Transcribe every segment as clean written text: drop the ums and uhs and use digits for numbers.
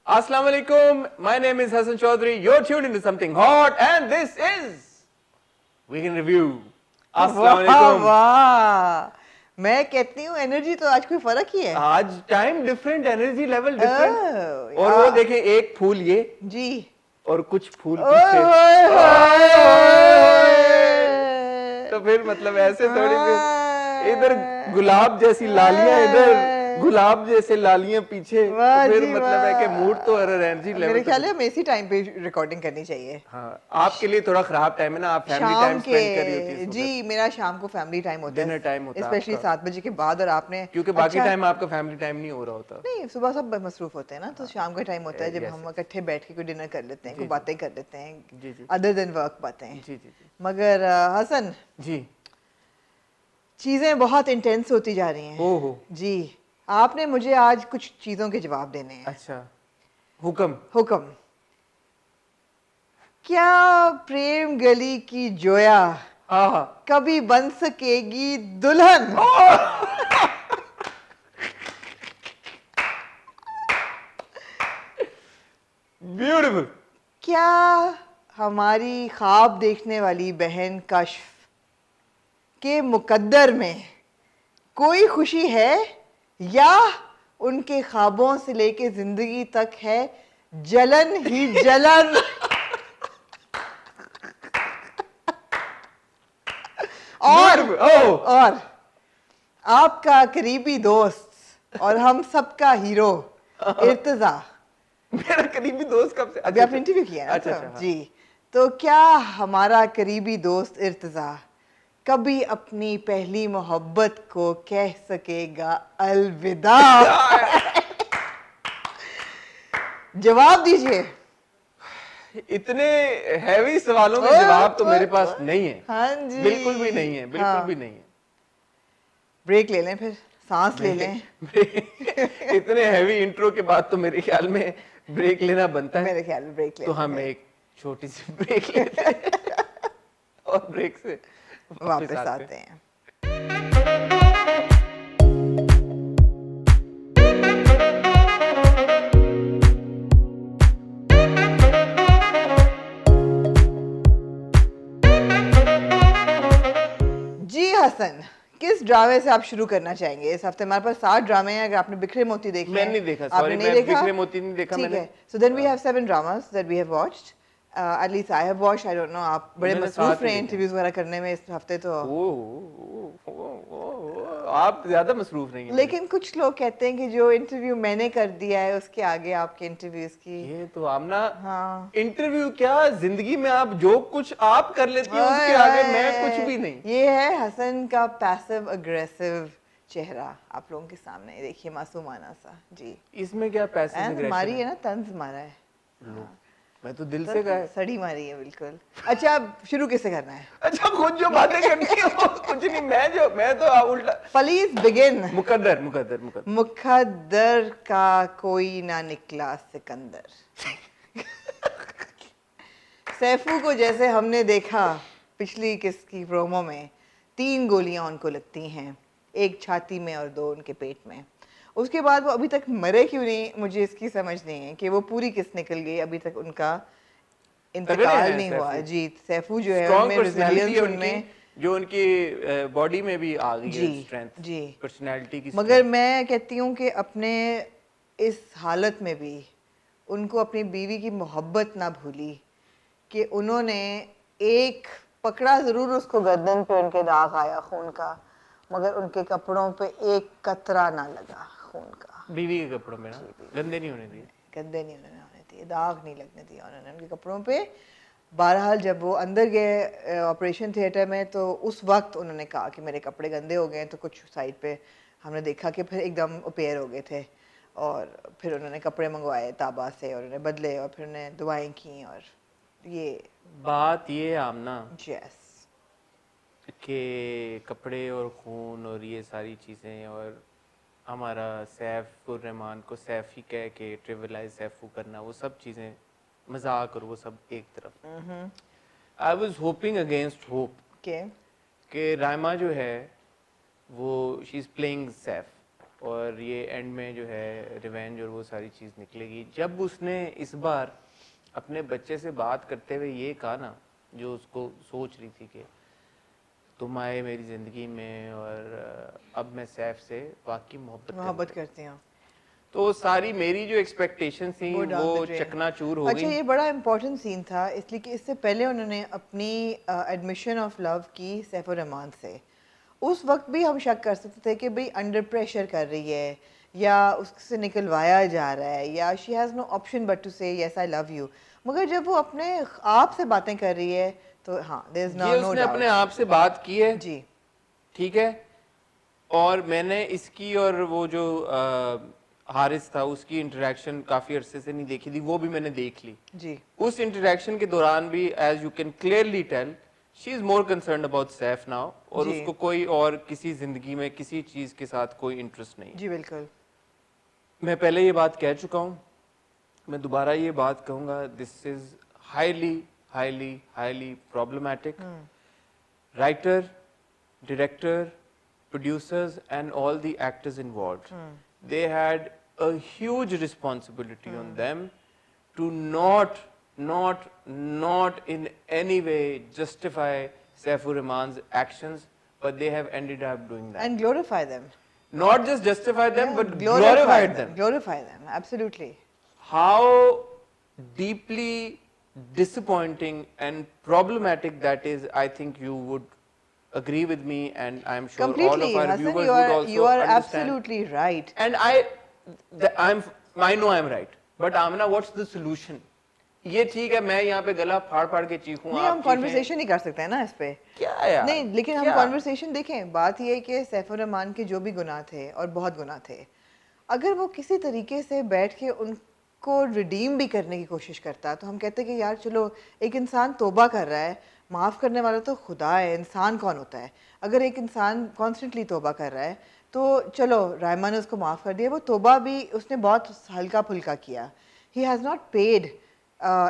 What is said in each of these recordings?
Assalamu alaikum. My name is Hassan Chaudhary. You're tuned into something hot, and this is Weekend Review. Assalamu alaikum. वाह मैं कहती हूँ energy तो आज कोई फर्क ही है। आज time different, energy level different. और वो यार। देखें, एक फूल ये जी और कुछ फूल ओए पीछे। होए होए। तो फिर मतलब ऐसे थोड़ी, फिर इधर गुलाब जैसी लालियां, इधर गुलाब जैसे लालियां पीछे। तो वाह फिर जी मतलब है कि वाह। मूड तो और एनर्जी लेवल मेरे तो ख्याल है हमें इसी टाइम पे रिकॉर्डिंग करनी चाहिए। हाँ, आपके लिए थोड़ा खराब टाइम है ना, आप फैमिली टाइम शाम के स्पेंड कर रही होती है इस जी वक्त। मेरा शाम को फैमिली टाइम होता है, डिनर टाइम होता है स्पेशली आपका। 7 बजे के बाद। और आपने क्योंकि बाकी अच्छा टाइम आपका फैमिली टाइम नहीं हो रहा होता। नहीं, सुबह सब मसरूफ होते हैं ना, तो शाम का टाइम होता है जब yes, हम yes. इकट्ठे बैठ के कोई डिनर कर लेते हैं, जी, कोई जी। बातें कर लेते हैं, जी, जी। अदर देन वर्क बातें। जी, जी, जी। मगर हसन, जी। चीज़ें बहुत इंटेंस होती जा रही हैं। ओहो। जी, आपने मुझे आज कुछ चीज़ों के जवाब देने हैं। अच्छा, हुक्म। हुक्म। क्या प्रेम गली की जोया हाँ हाँ। कभी बन सकेगी दुल्हन? ब्यूटीफुल। क्या हमारी ख्वाब देखने वाली बहन कश्फ के मुकद्दर में कोई खुशी है, या उनके ख्वाबों से लेके जिंदगी तक है जलन ही जलन? और आपका करीबी दोस्त और हम सबका हीरो इर्तजा। मेरा करीबी दोस्त कब से? अभी आपने इंटरव्यू किया ना? अच्छा, तो अच्छा, हाँ। जी, तो क्या हमारा करीबी दोस्त इर्तजा कभी अपनी पहली मोहब्बत को कह सकेगा अलविदा? जवाब दीजिए। इतने हैवी सवालों के जवाब तो मेरे पास नहीं है। हाँ जी, बिल्कुल भी नहीं है, बिल्कुल हाँ। भी नहीं है। ब्रेक ले लें, फिर सांस ले लें। इतने हैवी इंट्रो के बाद तो मेरे ख्याल में ब्रेक लेना बनता है। मेरे ख्याल में ब्रेक ले तो लें, हम फिर एक छोटी सी ब्रेक लेते हैं और ब्रेक से वापस आते हैं। जी हसन, किस ड्रामे से आप शुरू करना चाहेंगे? इस हफ्ते हमारे पास 7 ड्रामे हैं। अगर आपने बिखरे मोती देखे हैं, मैंने नहीं देखा, आपने सॉरी, नहीं मैं देखा? बिखरे मोती नहीं देखा ठीक मैंने। है, so then we have 7 dramas that we have watched. At least I have watched. I don't know, आप बड़े मैंने मसरूफ 7 ही रहे देखे। इंटरव्यूज वगैरह करने में इस हफ्ते तो। आप ज्यादा मसरूफ नहीं हैं। लेकिन कुछ लोग कहते हैं कि जो इंटरव्यू मैंने कर दिया है उसके आगे आपके इंटरव्यूज की। ये तो आमना, हाँ, इंटरव्यू क्या, जिंदगी में आप जो कुछ आप कर लेती हैं उसके आगे मैं कुछ भी नहीं। ये है हसन का पैसिव अग्रेसिव चेहरा आप लोगों के सामने। देखिए, मासूमाना सा। जी, इसमें क्या पैसे एंड मारी है ना, तंज मारा है। लो, मैं तो दिल से गए। सड़ी मारी है बिल्कुल। अच्छा, अब शुरू किससे करना है? अच्छा, खुद जो बातें करनी है वो कुछ नहीं, मैं तो उल्टा। Please begin. मुकद्दर मुकद्दर मुकद्दर। मुकद्दर का कोई ना निकला सिकंदर। सैफू को जैसे हमने देखा पिछली किसकी प्रोमो में, 3 गोलियां उनको लगती हैं, एक छाती में और 2 उनके पेट में। उसके बाद वो अभी तक मरे क्यों नहीं, मुझे इसकी समझ नहीं है कि वो पूरी किस निकल गई, अभी तक उनका इंतकाल नहीं हुआ। जी, सैफू जो है स्ट्रॉन्ग उनमें पर्सनालिटी रेजिलियंस उनकी, उनमें, जो उनकी बॉडी में भी आ गई है जी स्ट्रेंथ, जी। पर्सनालिटी की मगर strength। मैं कहती हूँ कि अपने इस हालत में भी उनको अपनी बीवी की मोहब्बत ना भूली कि उन्होंने एक पकड़ा ज़रूर उसको, गर्दन पे उनके दाग आया खून का, मगर उनके कपड़ों पे एक कतरा ना लगा खून का। बीवी के कपड़ों में ना गंदे नहीं होने दिए। गंदे नहीं उन्होंने होने दिए, दाग नहीं लगने दिया उन्होंने उनके कपड़ों पे। बहरहाल जब वो अंदर गए ऑपरेशन थिएटर में, तो उस वक्त उन्होंने कहा कि मेरे कपड़े गंदे हो गए हैं। तो कुछ साइड पे हमने देखा कि फिर एकदम अपेयर हो गए थे, और फिर उन्होंने कपड़े मंगवाए ताबा से और उन्हें बदले, और फिर उन्हें दुआएं की। और ये बात ये आमना यस, कि कपड़े और खून और ये सारी चीज़ें, और हमारा सैफुर रहमान को सैफ ही कह के ट्रिवलाइज सैफू करना, वो सब चीज़ें मजाक और वो सब एक तरफ। I was hoping against hope के कि रायमा जो है वो शी इज़ प्लेइंग सैफ, और ये एंड में जो है रिवेंज और वो सारी चीज़ निकलेगी। जब उसने इस बार अपने बच्चे से बात करते हुए ये कहा ना, जो उसको सोच रही थी कि तुम आए मेरी ज़िंदगी में और अब मैं सैफ से वाकई मोहब्बत करती हूँ, तो सारी मेरी जो एक्सपेक्टेशन थी वो वो डाउन द ड्रेन। चकनाचूर हो अच्छा, गई। ये बड़ा इम्पोर्टेंट सीन था इसलिए कि इससे पहले उन्होंने अपनी एडमिशन ऑफ लव की सैफ और रहमान से। उस वक्त भी हम शक कर सकते थे कि भाई अंडर प्रेशर कर रही है या उससे निकलवाया जा रहा है या she has no option but to say yes I love you. मगर जब वो अपने आप से बातें कर रही है तो हाँ, देयर इज ये नो उसने अपने डाउट। आप से बात की है, जी ठीक है। और मैंने इसकी और वो जो हारिस था उसकी इंटरेक्शन काफी अरसे से नहीं देखी थी, वो भी मैंने देख ली। जी उस इंटरेक्शन के दौरान भी as you can clearly tell she is more concern about Saif now, और जी उसको कोई और किसी जिंदगी में किसी चीज के साथ कोई इंटरेस्ट नहीं। जी बिल्कुल। मैं पहले ये बात कह चुका हूँ, मैं दोबारा ये बात कहूंगा, this is highly highly highly problematic. Writer, director, producers, and all the actors involved, they had a huge responsibility on them to not in any way justify Saifur Rahman's actions, but they have ended up doing that. And glorify them. Not just justify them, Yeah, but glorified them. Glorify them, absolutely. How deeply disappointing and problematic that is, I think you would agree with me, and I'm sure all Completely, of our Hassan, viewers you would are also understand. absolutely right. And I know I'm right, but Amna, what's the solution? ये ठीक है, मैं यहाँ पे गला फाड़ फाड़ के चीखूं, नहीं, आप हम कॉन्वर्सेशन नहीं कर सकते हैं ना इस पे। क्या यार? नहीं, लेकिन हम क्या? कॉन्वर्सेशन देखें। बात ये है कि सैफुर रहमान के जो भी गुनाह थे और बहुत गुनाह थे, अगर वो किसी तरीके से बैठ के उनको रिडीम भी करने की कोशिश करता तो हम कहते कि यार चलो, एक इंसान तौबा कर रहा है, माफ़ करने वाला तो खुदा है, इंसान कौन होता है। अगर एक इंसान कॉन्स्टेंटली तौबा कर रहा है तो चलो, रायमा ने उसको माफ़ कर दिया, वो तौबा भी उसने बहुत हल्का फुल्का किया। He has not paid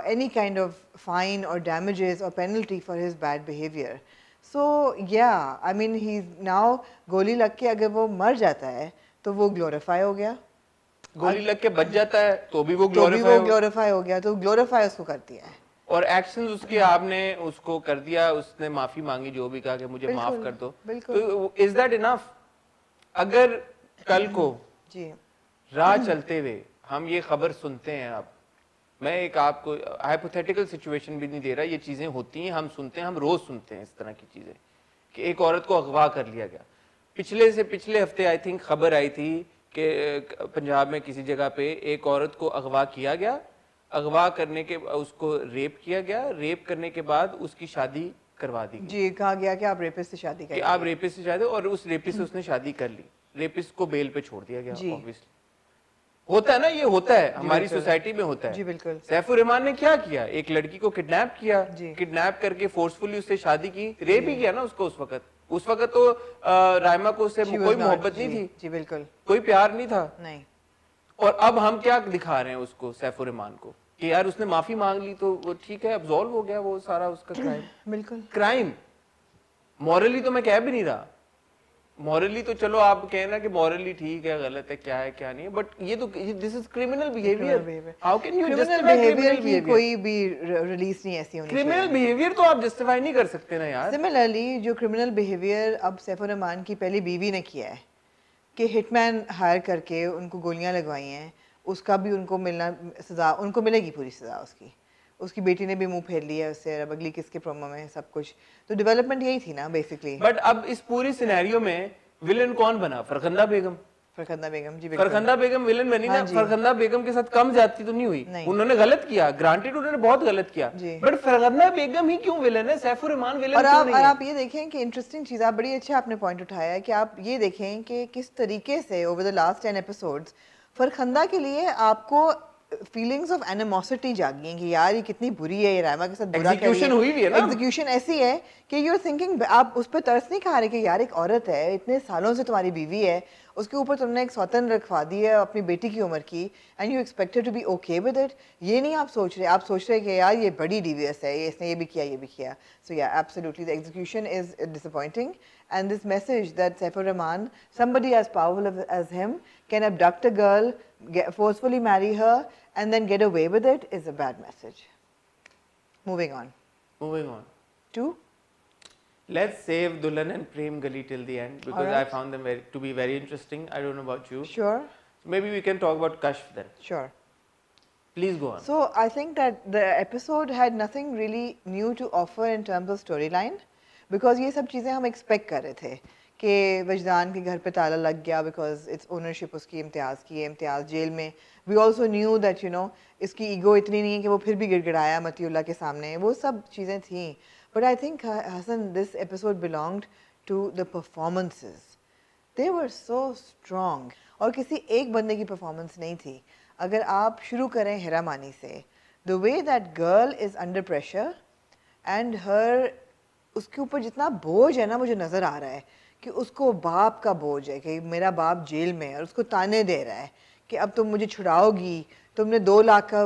any kind of fine or damages or penalty for his bad behavior. So yeah, I mean he's now गोली लग के अगर वो मर जाता है तो वो glorify हो गया, गोली लग के बच जाता है तो भी वो glorify हो गया, तो glorify उसको करती है। और एक्शंस उसके आपने उसको कर दिया, उसने माफी मांगी, जो भी कहा कि मुझे माफ कर दो, तो इज दैट इनफ? अगर कल को जी राह चलते हुए हम ये खबर सुनते हैं, अब मैं एक आपको हाइपोथेटिकल सिचुएशन भी नहीं दे रहा, ये चीजें होती हैं, हम सुनते हैं, हम रोज सुनते हैं इस तरह की चीजें कि एक औरत को अगवा कर लिया गया। पिछले हफ्ते आई थिंक खबर आई थी कि पंजाब में किसी जगह पे एक औरत को अगवा किया गया, अगवा करने के उसको रेप किया गया, रेप करने के बाद उसकी शादी करवा दी गई। जी, कहा गया कि आप रेपिस्ट से शादी करें, आप रेपिस्ट से शादी, और उस रेपिस्ट से उसने शादी कर ली, रेपिस्ट को बेल पे छोड़ दिया गया। ऑब्वियसली होता है ना, ये होता है, हमारी सोसाइटी में होता है। जी बिल्कुल। सैफुर रहमान ने क्या किया? एक लड़की को किडनैप किया, किडनैप करके फोर्सफुली उससे शादी की, रेप ही किया ना उसको। उस वक्त तो रायमा को उससे कोई मोहब्बत नहीं थी। जी बिल्कुल, कोई प्यार नहीं था। नहीं। और अब हम क्या दिखा रहे हैं उसको, सैफुर रहमान को, कि यार उसने माफी मांग ली तो वो ठीक है, अब्सॉल्व हो गया वो सारा उसका क्राइम। बिल्कुल क्राइम मॉरली तो मैं कह भी नहीं रहा, मॉरली तो चलो आप कहना कि मॉरली ठीक है, गलत है, क्या है क्या नहीं है, बट ये तो this is criminal behaviour. How can you justify criminal behaviour? कोई भी रिलीज नहीं ऐसी होनी चाहिए। क्रिमिनल बिहेवियर तो आप जस्टिफाई नहीं कर सकते ना यार। सिमिलरली जो क्रिमिनल बिहेवियर अब सैफुर रहमान की पहली बीवी ने किया है कि हिटमैन हायर करके उनको गोलियां लगवाई हैं, उसका भी उनको मिलना सजा, उनको मिलेगी पूरी सजा उसकी। उसकी बेटी ने भी मुंह फेर लिया उससे, अब अगली किसके प्रोमो में सब कुछ, तो डेवलपमेंट यही थी ना बेसिकली। बट अब इस पूरी सिनेरियो में विलन कौन बना? फरखंदा बेगम। फरखंदा बेगम, जी फरखंदा बेगम विलन बनी ना। फरखंदा बेगम के साथ कम ज्यादती तो नहीं हुई, उन्होंने गलत किया, ग्रांटेड उन्होंने बहुत गलत किया, बट फरखंदा बेगम ही क्यों विलन है? सैफुर रहमान विलन क्यों नहीं है? और आप ये देखें कि इंटरेस्टिंग चीज, आप बड़ी अच्छा आपने पॉइंट उठाया है कि आप ये देखें कि किस तरीके से over the last 10 episodes Farkhanda के लिए आपको फीलिंग्स ऑफ एनिमोसिटी जागी हैं कि यार ये कितनी बुरी है, ये रायमा के साथ बुरा कर रही एग्जीक्यूशन हुई भी है ना। एग्जीक्यूशन ऐसी है कि यू आर थिंकिंग, आप उस पर तरस नहीं खा रहे कि यार एक औरत है, इतने सालों से तुम्हारी बीवी है, उसके ऊपर तुमने एक सौतन रखवा दी है अपनी बेटी की उम्र की, and you expected to be okay with it. ये नहीं आप सोच रहे, आप सोच रहे कि यार ये बड़ी डिवियस है, ये इसने ये भी किया, ये भी किया। सो या absolutely the execution is disappointing, and this message that Saifur Rahman, somebody as powerful as him, can abduct a girl, forcefully marry her, and then get away with it is a bad message. Moving on. Moving on. To? Let's save Dulhan and Prem Gali till the end because Alright. I found them to be very interesting. I don't know about you. Sure. So maybe we can talk about Kashf then. Sure. Please go on. So I think that the episode had nothing really new to offer in terms of storyline, because ये सब चीज़ें हम expect कर रहे थे कि वजदान के घर पे ताला लग गया because it's ownership उसकी इम्तियाज़ की है, इम्तियाज़ जेल में। We also knew that you know इसकी ईगो इतनी नहीं है कि वो फिर भी गिड़गिड़ाया मतीउल्लाह के सामने, वो सब चीज़ें थी। But I think Hassan, this episode belonged to the performances. They were so strong. और किसी एक बंदे की परफॉर्मेंस नहीं थी। अगर आप शुरू करें हिरा मानी से, the way that girl is under pressure and her, उसके ऊपर जितना बोझ है ना, मुझे नज़र आ रहा है कि उसको बाप का बोझ है कि मेरा बाप जेल में है और उसको ताने दे रहा है कि अब तुम मुझे छुड़ाओगी, तुमने 2 लाख का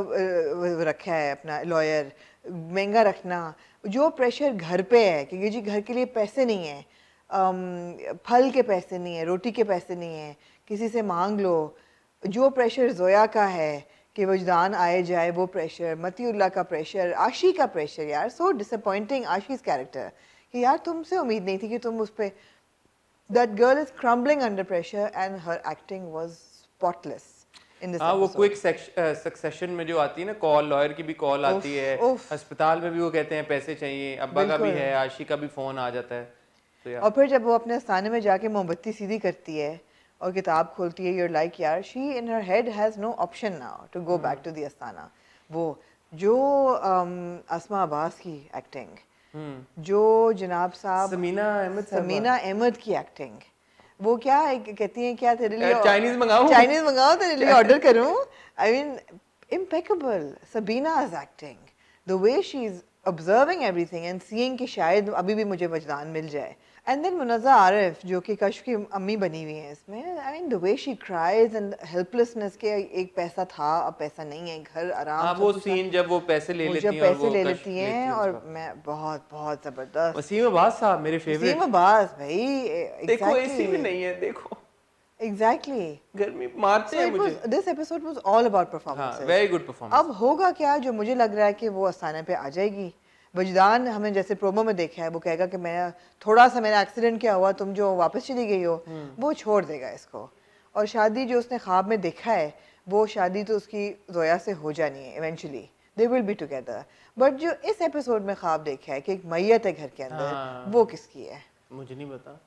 रखा है अपना लॉयर, महंगा रखना। जो प्रेशर घर पे है कि जी घर के लिए पैसे नहीं है, फल के पैसे नहीं है, रोटी के पैसे नहीं है, किसी से मांग लो। जो प्रेशर जोया का है कि वजदान आए जाए, वो प्रेशर, मतीउल्लाह का प्रेशर, आशी का प्रेशर, यार सो डिसअपॉइंटिंग आशी's कैरेक्टर कि यार तुमसे उम्मीद नहीं थी कि तुम उस पर, that girl is crumbling under pressure and her acting was spotless in this. हाँ, वो क्विक सक्सेशन में जो आती है ना कॉल, लॉयर की भी कॉल आती है, अस्पताल में भी वो कहते हैं पैसे चाहिए, अब्बा का भी है, आशी का भी फोन आ जाता है। तो और फिर जब वो अपने आस्थाने में जाके मोमबत्ती सीधी करती है और किताब खोलती है, you're like यार she in her head has no option now to go back to the आस्थाना। वो जो अस्मा अब्बास की एक्टिंग, जो जनाब साहब समीना अहमद की एक्टिंग, वो क्या कहती हैं, क्या तेरे लिए चाइनीज मंगाओ तेरे लिए ऑर्डर करूं, I mean impeccable. Sabina's acting, the way she's observing everything and seeing कि शायद अभी भी मुझे वजदान मिल जाए। And then मुनज़्ज़ा आरिफ जो कि कश्फ की अम्मी बनी हुई है इसमें, I mean the way she cries and helplessness के एक पैसा था अब पैसा नहीं है, घर आराम। हाँ, वो सीन जब वो पैसे ले लेती हैं और मैं बहुत बहुत जबरदस्त। वसीम अब्बास साहब मेरे फेवरेट। वसीम अब्बास भाई, देखो एसी भी नहीं है, देखो Exactly. गर्मी मारते हैं मुझे। This episode was all about performances. हाँ, very good performance. अब होगा क्या, जो मुझे लग रहा है कि वो आस्थाने पे आ जाएगी। वजदान हमें जैसे प्रोमो में देखा है, वो कहेगा कि मैं थोड़ा सा मेरा एक्सीडेंट क्या हुआ, तुम जो वापस चली गई हो, वो छोड़ देगा इसको। और शादी जो उसने ख्वाब में देखा है, वो शादी तो उसकी जोया से हो जानी है eventually, they will be together. But जो इस एपिसोड में ख्वाब देखा है कि एक मैयत है घर के अंदर, वो किसकी है मुझे नहीं पता।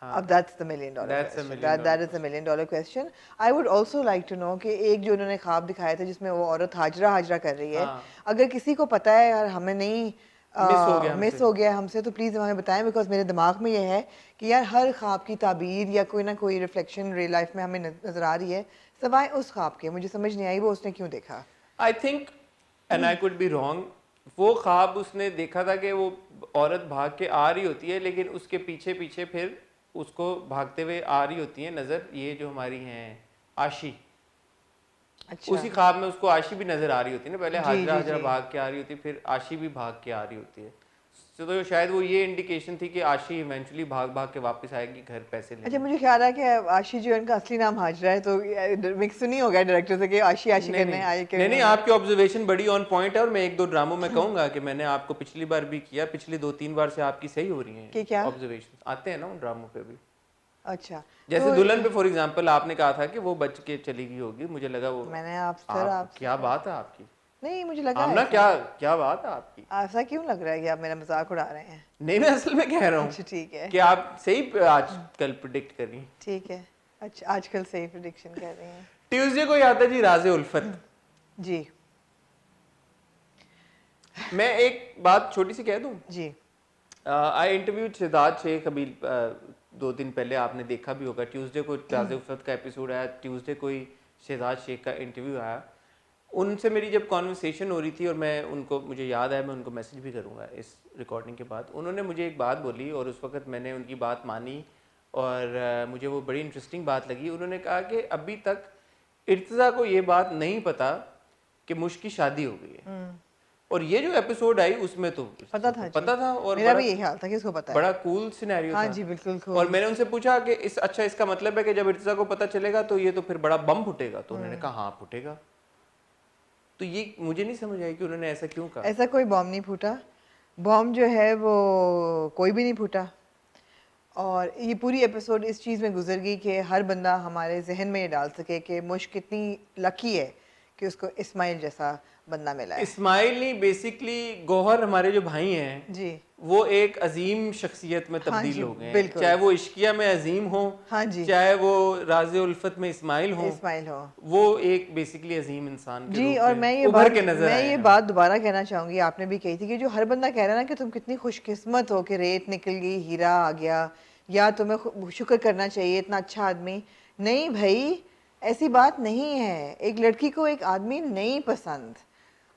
अब that's the $1 million question. That is the $1 million question. I would also like to know कि एक जो उन्होंने ख्वाब दिखाया था जिसमें वो औरत हाजरा कर रही है, अगर किसी को पता है यार हमें नहीं मिस हो गया हमसे, तो प्लीज़ हमें बताएं, बिकॉज मेरे दिमाग में ये है कि यार हर ख्वाब की ताबीर या कोई ना कोई रिफ्लेक्शन रियल लाइफ में हमें नजर आ रही है, सवाए उस ख्वाब के। मुझे समझ नहीं आई वो उसने क्यों देखा। I think and I could be wrong, वो ख्वाब उसने देखा था कि वो औरत भाग के आ रही होती है, लेकिन उसके पीछे पीछे फिर उसको भागते हुए आ रही होती है नजर, ये जो हमारी हैं आशी। अच्छा। उसी ख्वाब में उसको आशी भी नजर आ रही होती है ना, पहले हाजरा भाग के आ रही होती है, फिर आशी भी भाग के आ रही होती है। तो शायद वो ये इंडिकेशन थी कि आशी इवेंचुअली भाग भाग के वापस आएगी घर पैसे लेने। अच्छा, मुझे ख्याल है कि आशी जो इनका असली नाम हाजरा है, तो मिक्स नहीं हो गया डायरेक्टर से कि आशी करने आए। नहीं, आपकी ऑब्जर्वेशन बड़ी ऑन पॉइंट है, और मैं 1-2 ड्रामों में कहूंगा कि मैंने आपको पिछली बार भी किया, पिछली 2-3 बार से आपकी सही हो रही है ऑब्जर्वेशन, आते हैं ना उन ड्रामों पे भी। अच्छा, जैसे दुल्हन पे फॉर एग्जांपल आपने कहा था कि वो बच के चली गई होगी, मुझे लगा वो मैंने आप क्या बात है आपकी। नहीं, मुझे लगा आमना क्या बात है आपकी। ऐसा क्यों लग रहा है कि आप मेरा मजाक उड़ा रहे हैं? नहीं, मैं असल में कह रहा हूँ। अच्छा ठीक है कि आप सही आजकल प्रेडिक्ट कर रही हैं। ठीक है, अच्छा आजकल सही प्रेडिक्शन कर रही हैं। ट्यूसडे को आता है जी राज़े उल्फत जी। मैं एक बात छोटी सी कह दूं जी। आई इंटरव्यूड शहजाद शेख अभी 2 दिन पहले, आपने देखा भी होगा। ट्यूसडे को राज़े उल्फत का एपिसोड आया, ट्यूसडे को ही शहजाद शेख का इंटरव्यू आया, उनसे मेरी जब कॉन्वर्सेशन हो रही थी और मैं उनको, मुझे याद है मैं उनको मैसेज भी करूँगा इस रिकॉर्डिंग के बाद, उन्होंने मुझे एक बात बोली और उस वक्त मैंने उनकी बात मानी और मुझे वो बड़ी इंटरेस्टिंग बात लगी। उन्होंने कहा कि अभी तक इर्तिज़ा को ये बात नहीं पता कि मुश्क की शादी हो गई है, और ये जो एपिसोड आई उसमें तो पता था जी। पता था, और मेरा भी यही ख्याल था कि उसको पता है। बड़ा कूल सिनेरियो हाँ था। जी, बिल्कुल cool। और मैंने उनसे पूछा कि अच्छा इसका मतलब है कि जब इर्तिज़ा को पता चलेगा तो ये तो फिर बड़ा बम फूटेगा, तो उन्होंने कहा हाँ फूटेगा। तो ये मुझे नहीं समझ आई कि उन्होंने ऐसा क्यों कहा। ऐसा कोई बॉम्ब नहीं फूटा, बॉम्ब जो है वो कोई भी नहीं फूटा। और ये पूरी एपिसोड इस चीज़ में गुजर गई कि हर बंदा हमारे जहन में ये डाल सके कि मुश्क कितनी लकी है कि उसको इस्माइल जैसा बंदा मिला है। इस्माइल नहीं, बेसिकली गौहर हमारे जो भाई हैं जी वो एक अजीम शख्सियत में हाँ तब्दील जी, हो गए हैं, बिल्कुल। चाहे वो इश्किया में अजीम हो, हाँ जी, चाहे वो राज़े उल्फत में इस्माइल हो, इस्माइल हो। वो एक बेसिकली अजीम इंसान के जी, रूप और में उभर के नजर आए ये हैं। बात दोबारा कहना चाहूँगी, आपने भी कही थी कि जो हर बंदा कह रहा है ना कि तुम कितनी खुशकिस्मत हो कि रेत निकल गई, हीरा आ गया, या तुम्हें शुक्र करना चाहिए, इतना अच्छा आदमी। नहीं भाई, ऐसी बात नहीं है। एक लड़की को एक आदमी नहीं पसंद।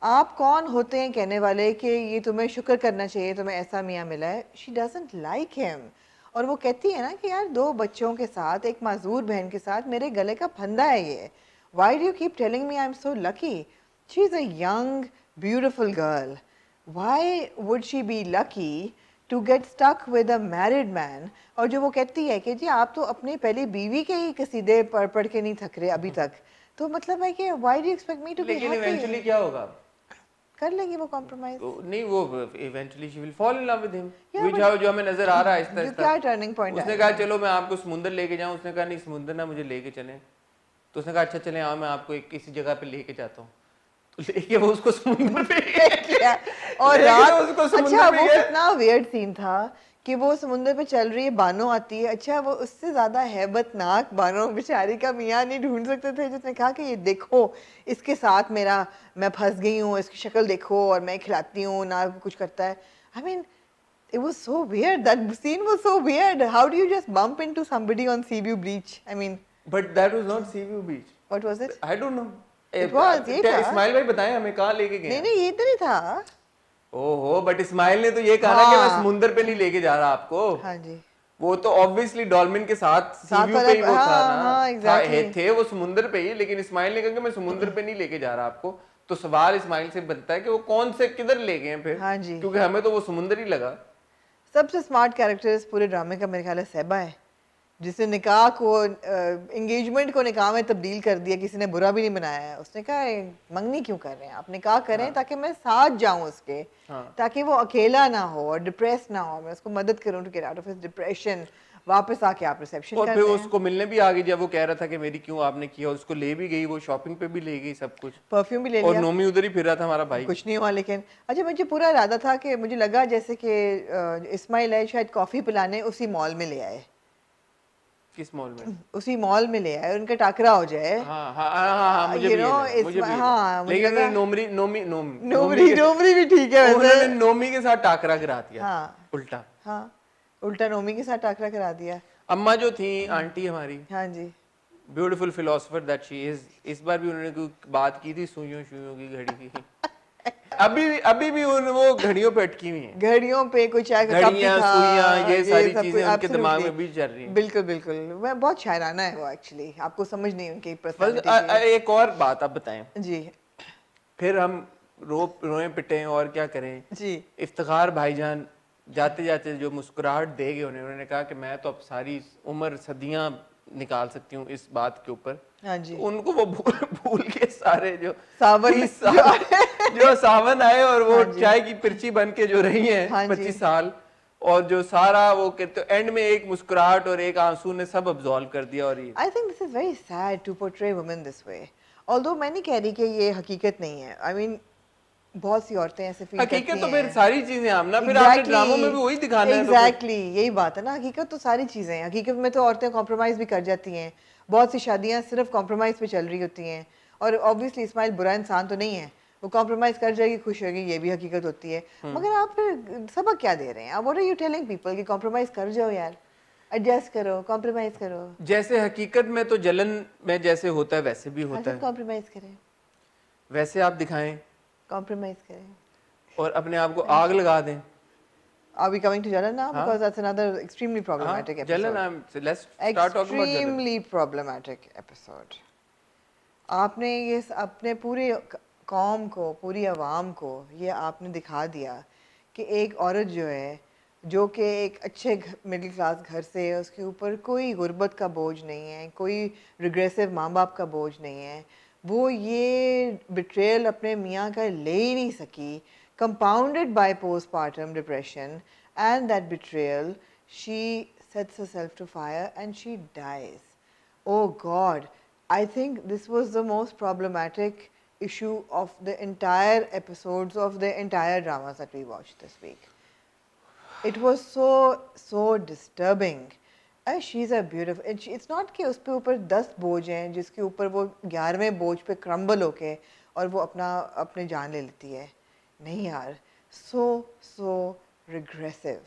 आप कौन होते हैं कहने वाले कि ये तुम्हें शुक्र करना चाहिए, तुम्हें ऐसा मियाँ मिला है। She doesn't like him. और वो कहती है ना कि यार 2 बच्चों के साथ, एक माजूर बहन के साथ मेरे गले का फंदा है ये। Why do you keep telling me I'm so lucky? She's a young, beautiful girl. Why would she be lucky to get stuck with a married man? और जो वो कहती है कि जी आप तो अपनी पहली बीवी के ही कसीदे पढ़ पढ़ के नहीं थक रहे अभी तक, तो मतलब है कि why do you expect me to be लेकिन happy? इवेंचुअली क्या होगा? कर लेगी वो कॉम्प्रोमाइज। नहीं, वो eventually she will fall in love with him. Yeah, वो जो हमें नजर आ रहा है आहिस्ता जो आहिस्ता। क्या टर्निंग पॉइंट उसने कहा चलो मैं आपको समुंदर लेके जाऊं, उसने कहा नहीं समुंदर ना मुझे लेके चले, तो उसने कहा अच्छा चले आओ मैं आपको एक किसी जगह पे लेके जाता हूँ, तो लेके वो उसको समुंदर पे किया और लेके रात उसको समुंदर अच्छा पे वो गया। कितना वियर्ड सीन था कि वो समुंदर पे चल रही है, बानो आती है। अच्छा वो उससे ज्यादा हैबतनाक बानो बेचारी का मियाँ नहीं ढूंढ सकते थे जिसने कहा कि ये देखो इसके साथ मेरा मैं फंस गई हूँ, इसकी शक्ल देखो और मैं खिलाती हूँ ना कुछ करता है। I mean it was so weird, that scene was so weird. How do you just bump into somebody on Seaview Beach? I mean, but that was not C view beach, what was it? I don't know. It was, ये था। इस्माइल भाई बताएं हमें कहाँ लेके गए नहीं हैं? नहीं ये तो नहीं था। ओहो, बट इस्माइल ने तो ये कहा ना कि मैं हाँ। समुंदर पे नहीं लेके जा रहा आपको। हाँ जी, वो तो ऑब्वियसली डॉल्फिन के साथ सी साथ व्यू वाला पे ही वो था हाँ ना। हाँ एग्जैक्टली। थे वो समुंदर पे ही, लेकिन इस्माइल ने कहा कि मैं समुंदर पे नहीं लेके जा रहा आपको। तो सवाल इस्माइल से बनता है कि वो कौन से किधर ले गए हैं फिर? हाँ जी, क्योंकि हमें तो वो समुंदर ही लगा। सबसे स्मार्ट कैरेक्टर इस पूरे ड्रामे का मेरे ख्याल है सहबा है, जिसने निकाह को एंगेजमेंट को निकाह में तब्दील कर दिया। किसी ने बुरा भी नहीं बनाया है। उसने कहा मंगनी क्यों कर रहे हैं आप, निकाह करें ताकि मैं साथ जाऊं उसके, ताकि वो अकेला ना हो और डिप्रेस ना हो, मैं उसको मदद करूं to get out of his depression. वापस आके आप रिसेप्शन और करते फिर हैं। उसको मिलने भी आ गई जब वो कह रहा था कि मेरी क्यों आपने किया, उसको ले भी गई, वो शॉपिंग पे भी ले गई सब कुछ, परफ्यूम भी ले और लिया। नोमी उधर ही फिर रहा था हमारा भाई। कुछ नहीं हुआ लेकिन अच्छा मुझे पूरा इरादा था कि मुझे लगा जैसे कि इस्माइल है शायद कॉफ़ी पिलाने उसी मॉल में ले आए, किस मॉल में? उसी मॉल में ले आए, उनका टाकरा हो जाए। हाँ हाँ हाँ हाँ, मुझे You भी know, ये लगा, मुझे भी ये हाँ, लगा। मुझे लेकिन लगा- उन्होंने नोमरी भी ठीक है उन्होंने वैसे। नोमी के साथ टाकरा गिरा दिया। हाँ उल्टा। हाँ, उल्टा नोमी के साथ टाकरा करा दिया। अम्मा जो थी आंटी हमारी, हाँ जी, beautiful philosopher that she is, इस बार भी उन्होंने कोई बात की थी सुइयों शुइयों की घड़ी की। अभी भी वो घड़ियों पे अटकी हुई हैं। घड़ियों पे कोई चाय का कप भी घड़ियां, था, सुइयां, ये सारी सब चीजें कुछ, उनके दिमाग absolutely। में भी चल रही हैं। बिल्कुल बिल्कुल, मैं बहुत शायराना है वो एक्चुअली, आपको समझ नहीं उनकी बस पर्सनालिटी एक और बात आप बताएं, जी फिर हम रोए पिटे और क्या करें। जी इफ्तिखार भाईजान जाते जाते जो मुस्कुराहट दे गए उन्होंने कहा कि मैं तो अब सारी उम्र सदियां निकाल सकती हूँ इस बात के ऊपर। हाँ जी, तो उनको वो भूल के सारे जो सावन 30 साल जो सावन आए और वो हाँ जी। चाय की पर्ची बन के जो रही हैं हाँ जी। 25 साल, और जो सारा वो कहते एंड में एक मुस्कुराहट और एक आंसू ने सब अब्सॉल्व कर दिया। और ये I think this is very sad to portray women this way, although मैं नहीं कह रही कि ये हकीकत नहीं है। आई मीन बहुत सी औरतें ऐसे फील करती हैं। हकीकत तो फिर सारी चीजें हम ना फिर आपने ड्रामों में भी वही दिखाना है। तो एग्जैक्टली यही बात है ना, हकीकत तो सारी चीज़ें हैं। हकीकत में तो औरतें कॉम्प्रोमाइज़ भी कर जाती हैं, बहुत सी शादियां सिर्फ कॉम्प्रोमाइज़ पे चल रही होती हैं। और ऑब्वियसली इस्माइल बुरा इंसान तो नहीं है, वो कॉम्प्रोमाइज़ कर जाएगी, खुश होगी, ये भी हकीकत होती है। मगर आप फिर सबक क्या दे रहे हैं? What are you telling people कि कॉम्प्रोमाइज़ कर जाओ यार? एडजस्ट करो, कॉम्प्रोमाइज करो। जैसे हकीकत में तो जलन में जैसे होता है वैसे भी होता है, कॉम्प्रोमाइज करें, वैसे आप दिखाएं कॉम्प्रोमाइज करें। और अपने आप को आग लगा दें। Are we coming to Jalan now? हाँ। Because that's another extremely problematic हाँ, जलन episode. let's start talking about जलन। Extremely problematic episode. आपने ये अपने पूरे कौम को, पूरी आवाम को ये आपने दिखा दिया कि एक औरत जो है, जो कि एक अच्छे मिडिल क्लास घर से है, उसके ऊपर कोई गुर्बत का बोझ नहीं है, कोई रिग्रेसिव माँ बाप का बोझ नहीं है, वो ये बिट्रेयल अपने मियाँ का ले ही नहीं सकी, compounded by postpartum depression, and that betrayal, she sets herself to fire and she dies. Oh God, I think this was the most problematic issue of the entire episodes of the entire dramas that we watched this week. It was so disturbing. She's a beautiful, and it's not कि उस पे ऊपर 10 बोझ हैं जिसके ऊपर वो 11वें बोझ पे क्रम्बल होके और वो अपने जान ले लेती है। नहीं यार, so regressive.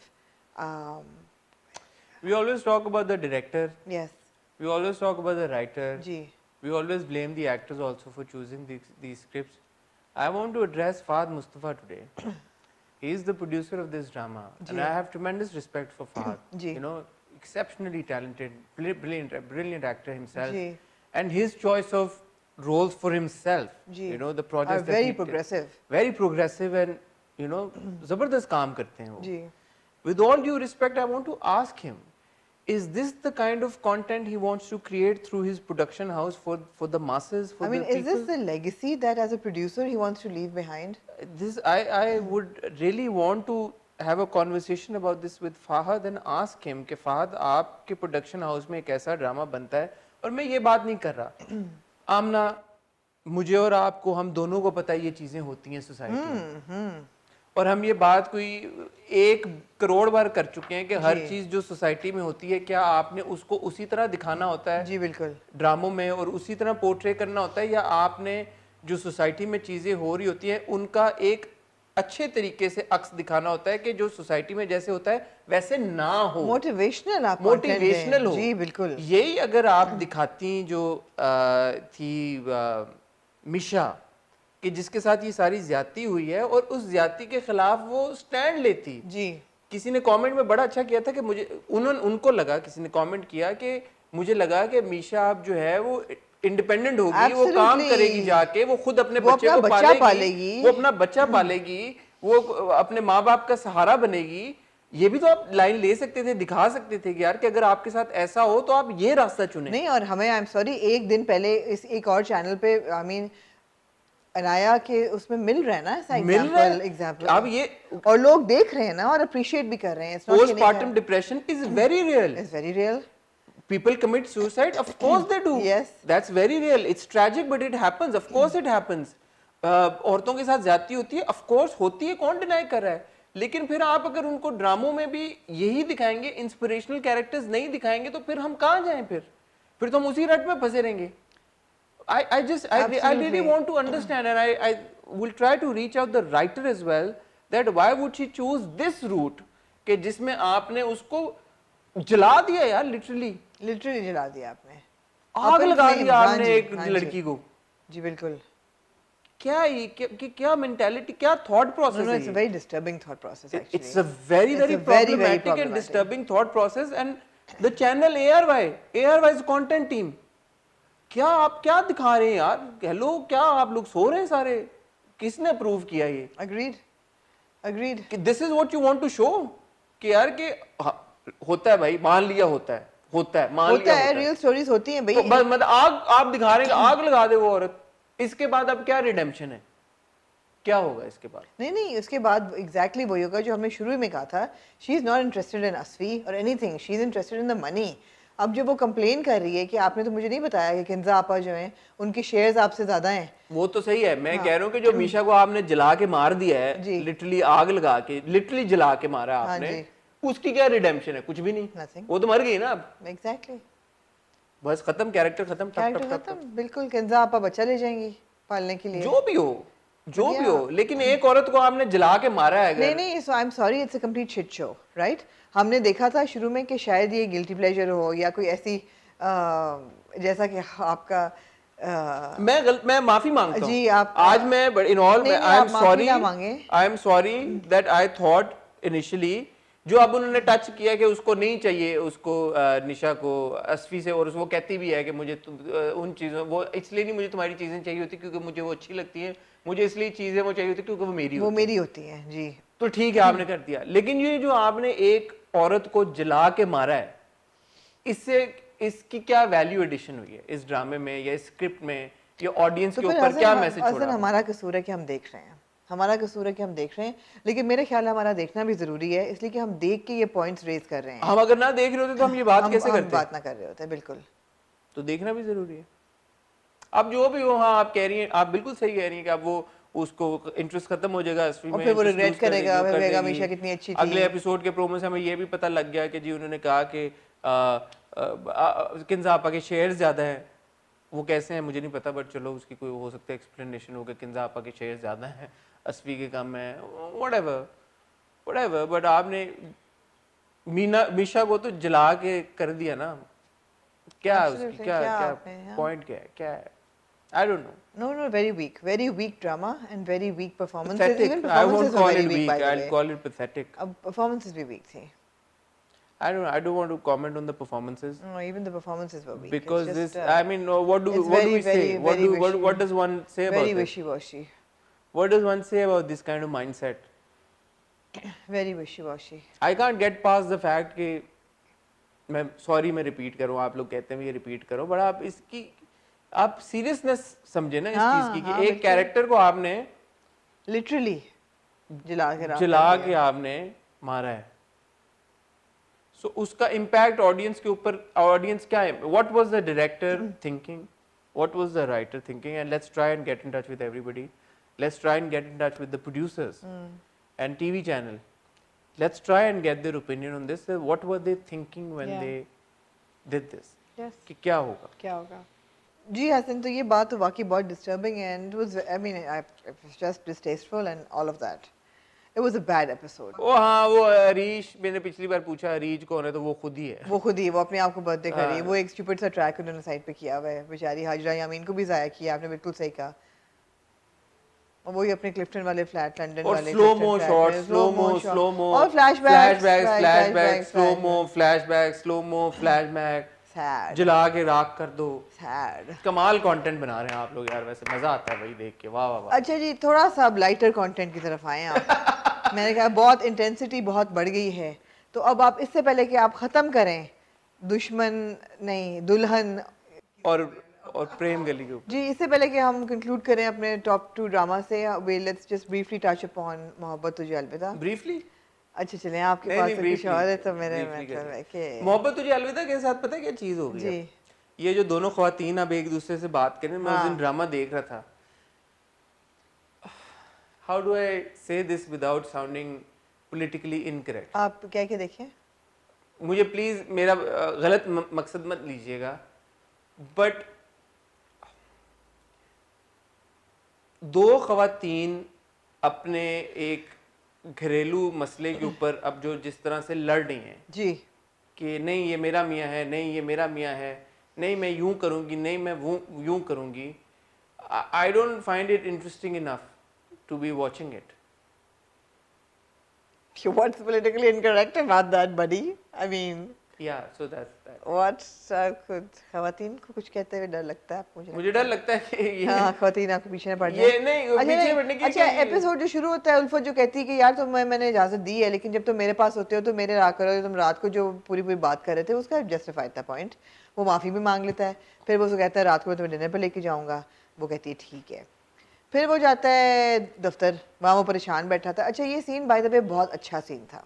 We always talk about the director. Yes. We always talk about the writer. Ji. We always blame the actors also for choosing these scripts. I want to address Fahad Mustafa today. He is the producer of this drama, and I have tremendous respect for Fahad. You know, exceptionally talented, brilliant actor himself, and his choice of roles for himself. You know, the projects are very progressive. Very progressive, and you know, जबरदस्त काम करते हैं वो. जी. With all due respect, I want to ask him, is this the kind of content he wants to create through his production house for the masses, for the people? Is this the legacy that as a producer he wants to leave behind? This, I would really want to have a conversation about this with Fahad and ask him कि Fahad आपके production house में एक ऐसा drama बनता है, और मैं ये बात नहीं कर रहा, आमना मुझे और आपको, हम दोनों को पता है ये चीजें होती हैं सोसाइटी में, और हम ये बात कोई 1 करोड़ बार कर चुके हैं कि हर चीज जो सोसाइटी में होती है, क्या आपने उसको उसी तरह दिखाना होता है जी बिल्कुल ड्रामों में और उसी तरह पोर्ट्रे करना होता है, या आपने जो सोसाइटी में चीजें हो रही होती हैं उनका एक अच्छे तरीके से अक्स दिखाना होता है कि जो सोसाइटी में जैसे होता है वैसे ना हो, मोटिवेशनल हो। जी बिल्कुल। यही अगर आप दिखाती जो थी मिशा कि जिसके साथ ये सारी ज्यादती हुई है और उस ज्यादती के खिलाफ वो स्टैंड लेती जी। किसी ने कमेंट में बड़ा अच्छा किया था कि मुझे उनको लगा, किसी ने कमेंट किया कि मुझे लगा कि मीशा अब जो है वो इंडिपेंडेंट होगी, वो काम करेगी जाके, वो खुद अपने बच्चे को पालेगी, वो अपना बच्चा पालेगी, वो अपने माँ बाप का सहारा बनेगी। ये भी तो आप लाइन ले सकते थे, दिखा सकते थे कि यार कि अगर आपके साथ ऐसा हो तो आप ये रास्ता चुने। नहीं, और हमें आई एम सॉरी एक दिन पहले इस एक और चैनल पे आई मीन अनाया के उसमें मिल रहा है ना ऐसा एग्जांपल, अब ये और लोग देख रहे हैं ना और अप्रिशिएट भी कर रहे हैं। Postpartum depression is very real, it's very real. People commit suicide, of course they do. Yes. That's very real. It's tragic, but it happens. Of course it happens. औरतों के साथ ज्यादती होती है, of course होती है, कौन डिनाई कर रहा है? लेकिन फिर आप अगर उनको ड्रामों में भी यही दिखाएंगे, इंस्पिरेशनल कैरेक्टर्स नहीं दिखाएंगे, तो फिर हम कहाँ जाएं फिर तो हम उसी रट में फंसे रहेंगे। I really want to understand, and I will try to reach out the writer as well, that why would she choose this route कि जिसमें आपने उसको जला दिया यार, लिटरली जला दिया आपने, आग लगा दिया आपने एक लड़की को। जी बिल्कुल। क्या मेंटालिटी, क्या थॉट प्रोसेस है? It's a very disturbing thought process actually. It's a very problematic and disturbing thought process, and the channel ARY's content team, क्या आप क्या दिखा रहे हैं यार? हेलो, क्या आप लोग सो रहे हैं सारे? किसने अप्रूव किया ये? Agreed कि this is what you want to show कि यार कि होता है भाई, मान लिया होता है रियल स्टोरीज होती हैं भाई। तो बस मतलब आग आप दिखा रहे हैं, आग लगा दे वो औरत, इसके बाद अब क्या रिडेम्पशन है, क्या होगा इसके बाद? नहीं, उसके बाद एग्जैक्टली वही होगा जो हमने शुरू में कहा था। She is not interested in असवी और anything, she is interested in the money. अब जब वो कंप्लेन कर रही है कि आपने तो मुझे नहीं बताया कि किंजा आपा जो हैं उनके शेयर्स आपसे ज्यादा हैं। वो तो सही है, मैं कह रहा हूँ कि जो मीशा को आपने जला के मार दिया है, लिटरली आग लगा के, लिटरली जला के मारा आपने, उसकी क्या रिडेम्पशन है? कुछ भी नहीं। वो तो मर गई ना अब। एग्जैक्टली, बस खत्म, कैरेक्टर खत्म, बिल्कुल। किंजा आपा बच्चा ले जाएंगी पालने के लिए, जो भी हो। जो भी हो, लेकिन एक औरत को आपने जला के मारा है नहीं अगर नहीं, so I am sorry, it's a complete shit show, right? हमने देखा था शुरू में कि शायद ये गिल्टी प्लेजर हो या कोई ऐसी जैसा कि आपका मैं माफी मांगता हूँ जी आप आज मैं इन ऑल नहीं नहीं, आई एम आप माफी सॉरी ना मांगे। दैट आई थॉट इनिशियली जो अब उन्होंने टच किया कि उसको नहीं चाहिए उसको निशा को असफी से, और वो कहती भी है कि मुझे उन चीज़ों वो इसलिए नहीं मुझे तुम्हारी चीज़ें चाहिए होती क्योंकि मुझे वो अच्छी लगती हैं, मुझे इसलिए चीज़ें वो चाहिए होती क्योंकि वो मेरी होती मेरी होती है जी। तो ठीक है आपने कर दिया, लेकिन ये जो आपने एक औरत को जला के मारा है, इससे इसकी क्या वैल्यू एडिशन हुई है इस ड्रामे में या इस स्क्रिप्ट में, या ऑडियंस तो के फिर ऊपर क्या मैसेज छोड़ा आपने? हमारा कसूर है कि हम देख रहे हैं, हमारा कसूर है कि हम देख रहे हैं, लेकिन मेरे ख्याल है हमारा देखना भी जरूरी है, इसलिए कि हम देख के ये पॉइंट्स रेज कर रहे हैं। हम अगर ना देख रहे होते तो हम ये बात कैसे हम करते? बात ना कर रहे होते, बिल्कुल। तो देखना भी जरूरी है। अब जो भी हो, हाँ आप कह रही हैं, आप बिल्कुल सही कह रही हैं कि अब वो उसको इंटरेस्ट खत्म हो जाएगा असली और में, फिर वो interest रिग्रेट lose कर देगी, करेगा, वो फिर कर कहेगा देगी। हमेशा कितनी अच्छी थी। अगले एपिसोड के प्रोमो से हमें ये भी पता लग गया कि जी उन्होंने कहा कि किन्जा आपा के शेयर्स ज्यादा हैं, वो कैसे हैं मुझे नहीं पता, बट चलो उसकी कोई हो सकता है एक्सप्लेनेशन होगा, किन्जा आपा के शेयर्स ज्यादा हैं, असफी के कम है, व्हाटएवर, बट आपने मीशा को तो जला के कर दिया ना, क्या है उसकी Absolutely, क्या क्या क्या आपने, हाँ। पॉइंट क्या है I don't know. No, very weak drama and very weak performances. Pathetic. Even I won't performances were call very it weak, weak. by the I'll way. call it pathetic. अब performances भी weak थी. I don't want to comment on the performances No, even the performances were weak. because It's just, this. I mean, what do it's what do very, we say? very, very wishy. What does one say Very about this? wishy-washy. What does one say about this kind of mindset? Very wishy-washy. I can't get past the fact कि मैं sorry मैं repeat करूँ, आप लोग कहते हैं ये repeat करो, but आप इसकी आप सीरियसनेस समझे ना इस हाँ, चीज की कि हाँ, एक बिल्कुल। कैरेक्टर को आपने Literally जला के राख जला कर के दिया। आपने मारा है, सो उसका इम्पैक्ट ऑडियंस के ऊपर, ऑडियंस क्या है, what was the director thinking, what was the writer thinking, and let's try and get in touch with everybody, let's try and get in touch with the producers and TV channel, let's try and get their opinion on this, what were they thinking when Yeah. they did this, Yes. कि क्या होगा। क्या होगा? जी हसन, तो ये बात तो वाकई बहुत disturbing and it was, I mean, it was just distasteful and all of that. It was a bad episode. ओ हाँ, वो हरीश, मैंने पिछली बार पूछा हरीश कौन है, तो वो खुद ही है। वो खुद ही, वो अपने आप को बर्थडे कर रही है, हाँ। वो एक स्टूपिड सा ट्रैक उन्होंने साइड पे किया हुआ है, बेचारी हाजरा यामीन को भी जाया किया, आपने बिल्कुल सही कहा। और वही अपने क्लिफ्टन वाले फ्लैट, लंदन और वाले स्लो क्लिफ्टन मो फ्लैट शॉट, में, स्लो मो और flashbacks, slow mo flashback, slow mo flashback, sad जला के राख कर दो। सैड। कमाल कंटेंट बना रहे हैं आप लोग यार, वैसे मजा आता है भाई देख के, वाह वाह वाह। अच्छा जी, थोड़ा सा अब लाइटर कंटेंट की तरफ आए आप। मैंने कहा बहुत इंटेंसिटी बहुत बढ़ गई है, तो अब आप इससे पहले कि आप ख़त्म करें दुश्मन नहीं दुल्हन और प्रेम गली के ऊपर, जी, इससे पहले कि हम कंक्लूड करें अपने टॉप 2 ड्रामा से, way let's just briefly touch upon Mohabbat Tujhe अलविदा। ब्रीफली अच्छा चलें, आपके पास तो कुछ और है तो मेरे briefly मतलब है कि मोहब्बत तुझे अलविदा के साथ पता है क्या चीज हो गई जी। है? ये जो दोनों ख्वातीन अब एक दूसरे से बात करें, मैं उस दिन ड्रामा देख रहा था, हाउ डू आई से this without sounding politically incorrect, आप क्या क्या देखें? मुझे प्लीज मेरा गलत मकसद मत लीजिएगा, बट दो ख्वातीन अपने एक घरेलू मसले के ऊपर अब जो जिस तरह से लड़ रही हैं जी, कि नहीं ये मेरा मियाँ है, नहीं ये मेरा मियाँ है, नहीं मैं यूं करूँगी, नहीं मैं वो यूं करूँगी, I don't find it interesting enough to be watching it. What's politically incorrect about that, buddy? I mean, Yeah, so that's that. what's खुद ख़वातीन को कुछ कहते हुए डर लगता है आपको? मुझे डर लगता है कि ये हाँ, ख़वातीन आपको पीछे ना पड़ ये जाए। नहीं अच्छा पीछे नहीं, पड़ने की अच्छा कोई- एपिसोड जो शुरू होता है उल्फत जो कहती है कि यार मैंने इजाज़त दी है, लेकिन जब तुम मेरे पास होते हो तो मेरे रहा करो, तुम रात को जो पूरी बात कर रहे थे उसका जस्टिफाइड था पॉइंट, वो माफ़ी भी मांग लेता है, फिर वो उसको कहता है रात को मैं तुम्हें डिनर पर लेके जाऊँगा, वो कहती है ठीक है, फिर वो जाता है दफ्तर, वहाँ वो परेशान बैठा था। अच्छा ये सीन बाय द वे बहुत अच्छा सीन था,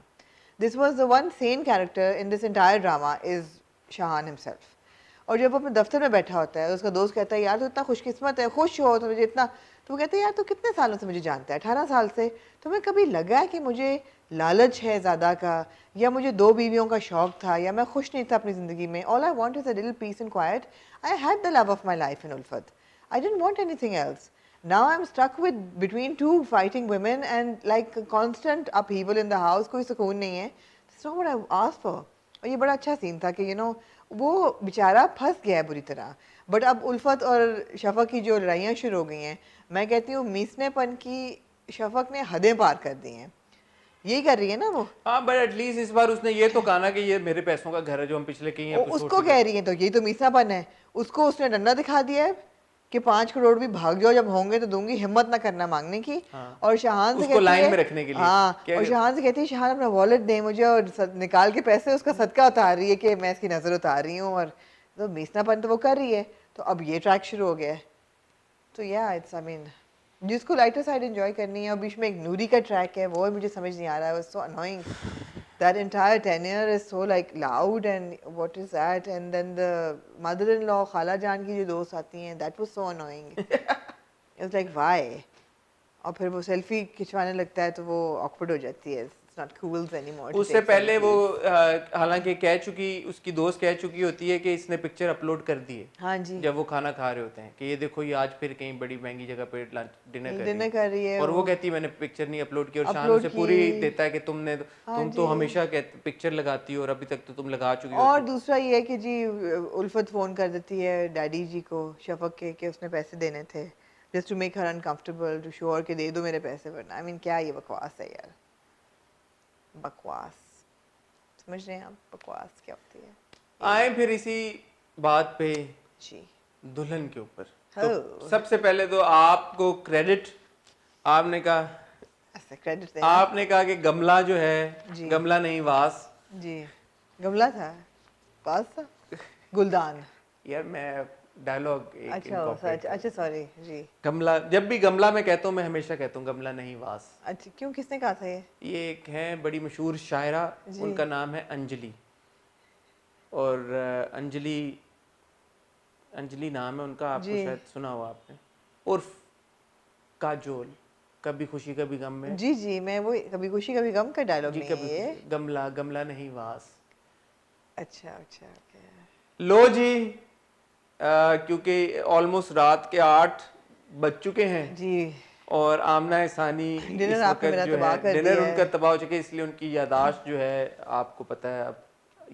this was the one Sen character in this entire drama is Shahan himself. और जब वो अपने दफ्तर में बैठा होता है, उसका दोस्त कहता है यार तू इतना खुशकिस्मत है, खुश हो तो मुझे इतना, तो वो कहते हैं यार तू कितने सालों से मुझे जानता है, 18 साल से, तुम्हें कभी लगा है कि मुझे लालच है ज़्यादा का, या मुझे 2 बीवियों का शौक था, या मैं खुश नहीं था अपनी ज़िंदगी में, all I want is a little peace and quiet, I had the love of my life in Ulfat, I didn't want anything else, Now I'm stuck with between two fighting women and like constant upheaval in the house. कोई सुकून नहीं है. That's not what I asked for. और ये बड़ा अच्छा scene था कि वो बेचारा फंस गया है बुरी तरह. बट अब उल्फत और शफक की जो लड़ाइयाँ शुरू हो गई हैं, मैं कहती हूँ मीसनेपन की शफक ने हदें पार कर दी हैं. यही कर रही है ना वो. हाँ, बट एटलीस्ट इस बार उसने ये तो कहा ना कि ये मेरे पैसों का घर है जो हम पिछले कई एपिसोड उसको कह रही है तो यही तो मीसापन है. उसको उसने डंडा दिखा दिया है कि 5 करोड़ भी भाग जाओ, जब होंगे तो दूंगी, हिम्मत ना करना मांगने की. हाँ, और शाहान से उसको कहती लाइन है, में रखने के लिए. हाँ, और शाहान से कहती है शाहान अपना वॉलेट दे मुझे, और निकाल के पैसे उसका सदका उतार रही है कि मैं इसकी नजर उतार रही हूँ. और तो मीसनापन तो वो कर रही है. तो अब ये ट्रैक शुरू हो गया है. तो या इट्स आई मीन जिसको लाइटर साइड एंजॉय करनी है. और बीच में एक नूरी का ट्रैक है, वो मुझे समझ नहीं आ रहा है. So annoying. That entire tenure is so like loud, and what is that? And then the mother-in-law, खाला जान की जो दोस्त आती हैं, that was so annoying. It was like why? और फिर वो सेल्फी खिंचवाने लगता है तो वो awkward हो जाती है. It's not cool anymore. उससे पहले वो हालांकि कह चुकी, उसकी दोस्त कह चुकी होती है कि इसने पिक्चर अपलोड कर दी है. हाँ जी. जब वो खाना खा रहे होते हैं कि ये देखो ये आज फिर कहीं बड़ी महंगी जगह पे डिनर कर रही है. और वो कहती है मैंने पिक्चर नहीं अपलोड की. और शान उसे पूरी देता है कि तुम तो हमेशा पिक्चर लगाती हो और अभी तक तो तुम लगा चुकी हो. और दूसरा ये है कि जी उल्फत फोन कर देती है डैडी जी को शफक के कि उसने पैसे देने थे, just to make her uncomfortable, to show her कि दे दो मेरे पैसे. वरना आई मीन क्या ये बकवास है यार. बकवास. समझ रहे हैं आप बकवास क्या होती है. आए फिर इसी बात पे जी दुल्हन के ऊपर. तो सबसे पहले तो आपको क्रेडिट. आपने कहा ऐसे क्रेडिट दे. आपने कहा कि गमला जो है गमला नहीं वास. जी गमला था, वास था, गुलदान. यार मैं डायलॉग अच्छा सॉरी जी. गमला, जब भी गमला मैं कहता हूँ मैं हमेशा कहता हूँ गमला नहीं वास. अच्छा क्यों, किसने कहा था ये एक है बड़ी मशहूर शायरा, उनका नाम है अंजलि. और अंजलि नाम है उनका, आपको शायद सुना हो आपने. उर्फ काजोल, कभी खुशी कभी गम में. जी जी मैं वो कभी खुशी कभी गम का डायलॉग नहीं है ये. गमला गमला नहीं वास. अच्छा अच्छा ओके. लो जी क्योंकि ऑलमोस्ट रात के 8 बज चुके हैं जी और आमना सानी डिनर आपने मेरा तबाह कर दिया. डिनर उनका तबाह हो चुका है, इसलिए उनकी यादाश्त जो है आपको पता है अब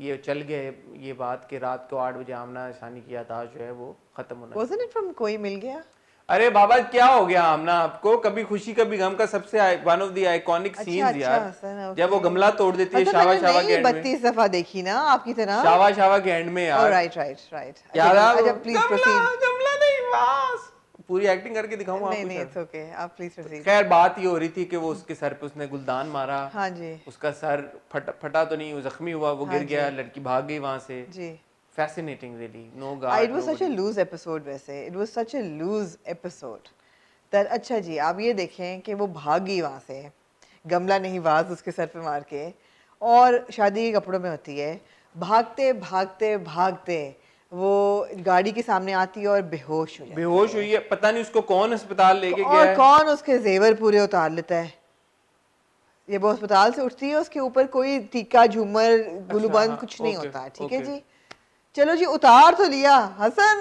ये चल गए ये बात कि रात को 8 बजे आमना सानी की यादाश्त जो है वो खत्म होना. Wasn't it from कोई मिल गया? अरे बाबा क्या हो गया आमना आपको. कभी खुशी कभी गम का सबसे one of the iconic scenes यार. जब वो गमला तोड़ देती है शावा शावा के एंड में. 32 दफा देखी ना आपकी तरह. शावा शावा के एंड में यार. राइट. अच्छा प्लीज प्रोसीड. गमला नहीं वास. पूरी एक्टिंग करके दिखाऊं आपको. नहीं इट्स ओके, आप प्लीज प्रोसीड. खैर बात ये हो रही थी कि वो उसके सर पे उसने गुलदान मारा. हाँ जी. उसका सर फटा तो नहीं, वो जख्मी हुआ, वो गिर गया, लड़की भाग गई वहां से. जी fascinating really, no guard. It was such a loose episode वैसे. It was such a loose episode that अच्छा जी आप ये देखें कि वो भाग गई वहाँ से, गमला नहीं वाज उसके सर पे मार के, और शादी के कपड़ों में होती है. भागते भागते भागते वो गाड़ी के सामने आती है और बेहोश हुई है. पता नहीं उसको कौन अस्पताल लेके गया है और कौन उसके जेवर पूरे उतार लेता है. ये वो अस्पताल से उठती है, उसके ऊपर कोई टीका झूमर गुलूबंद कुछ नहीं होता है. ठीक है जी, चलो जी उतार तो लिया. हसन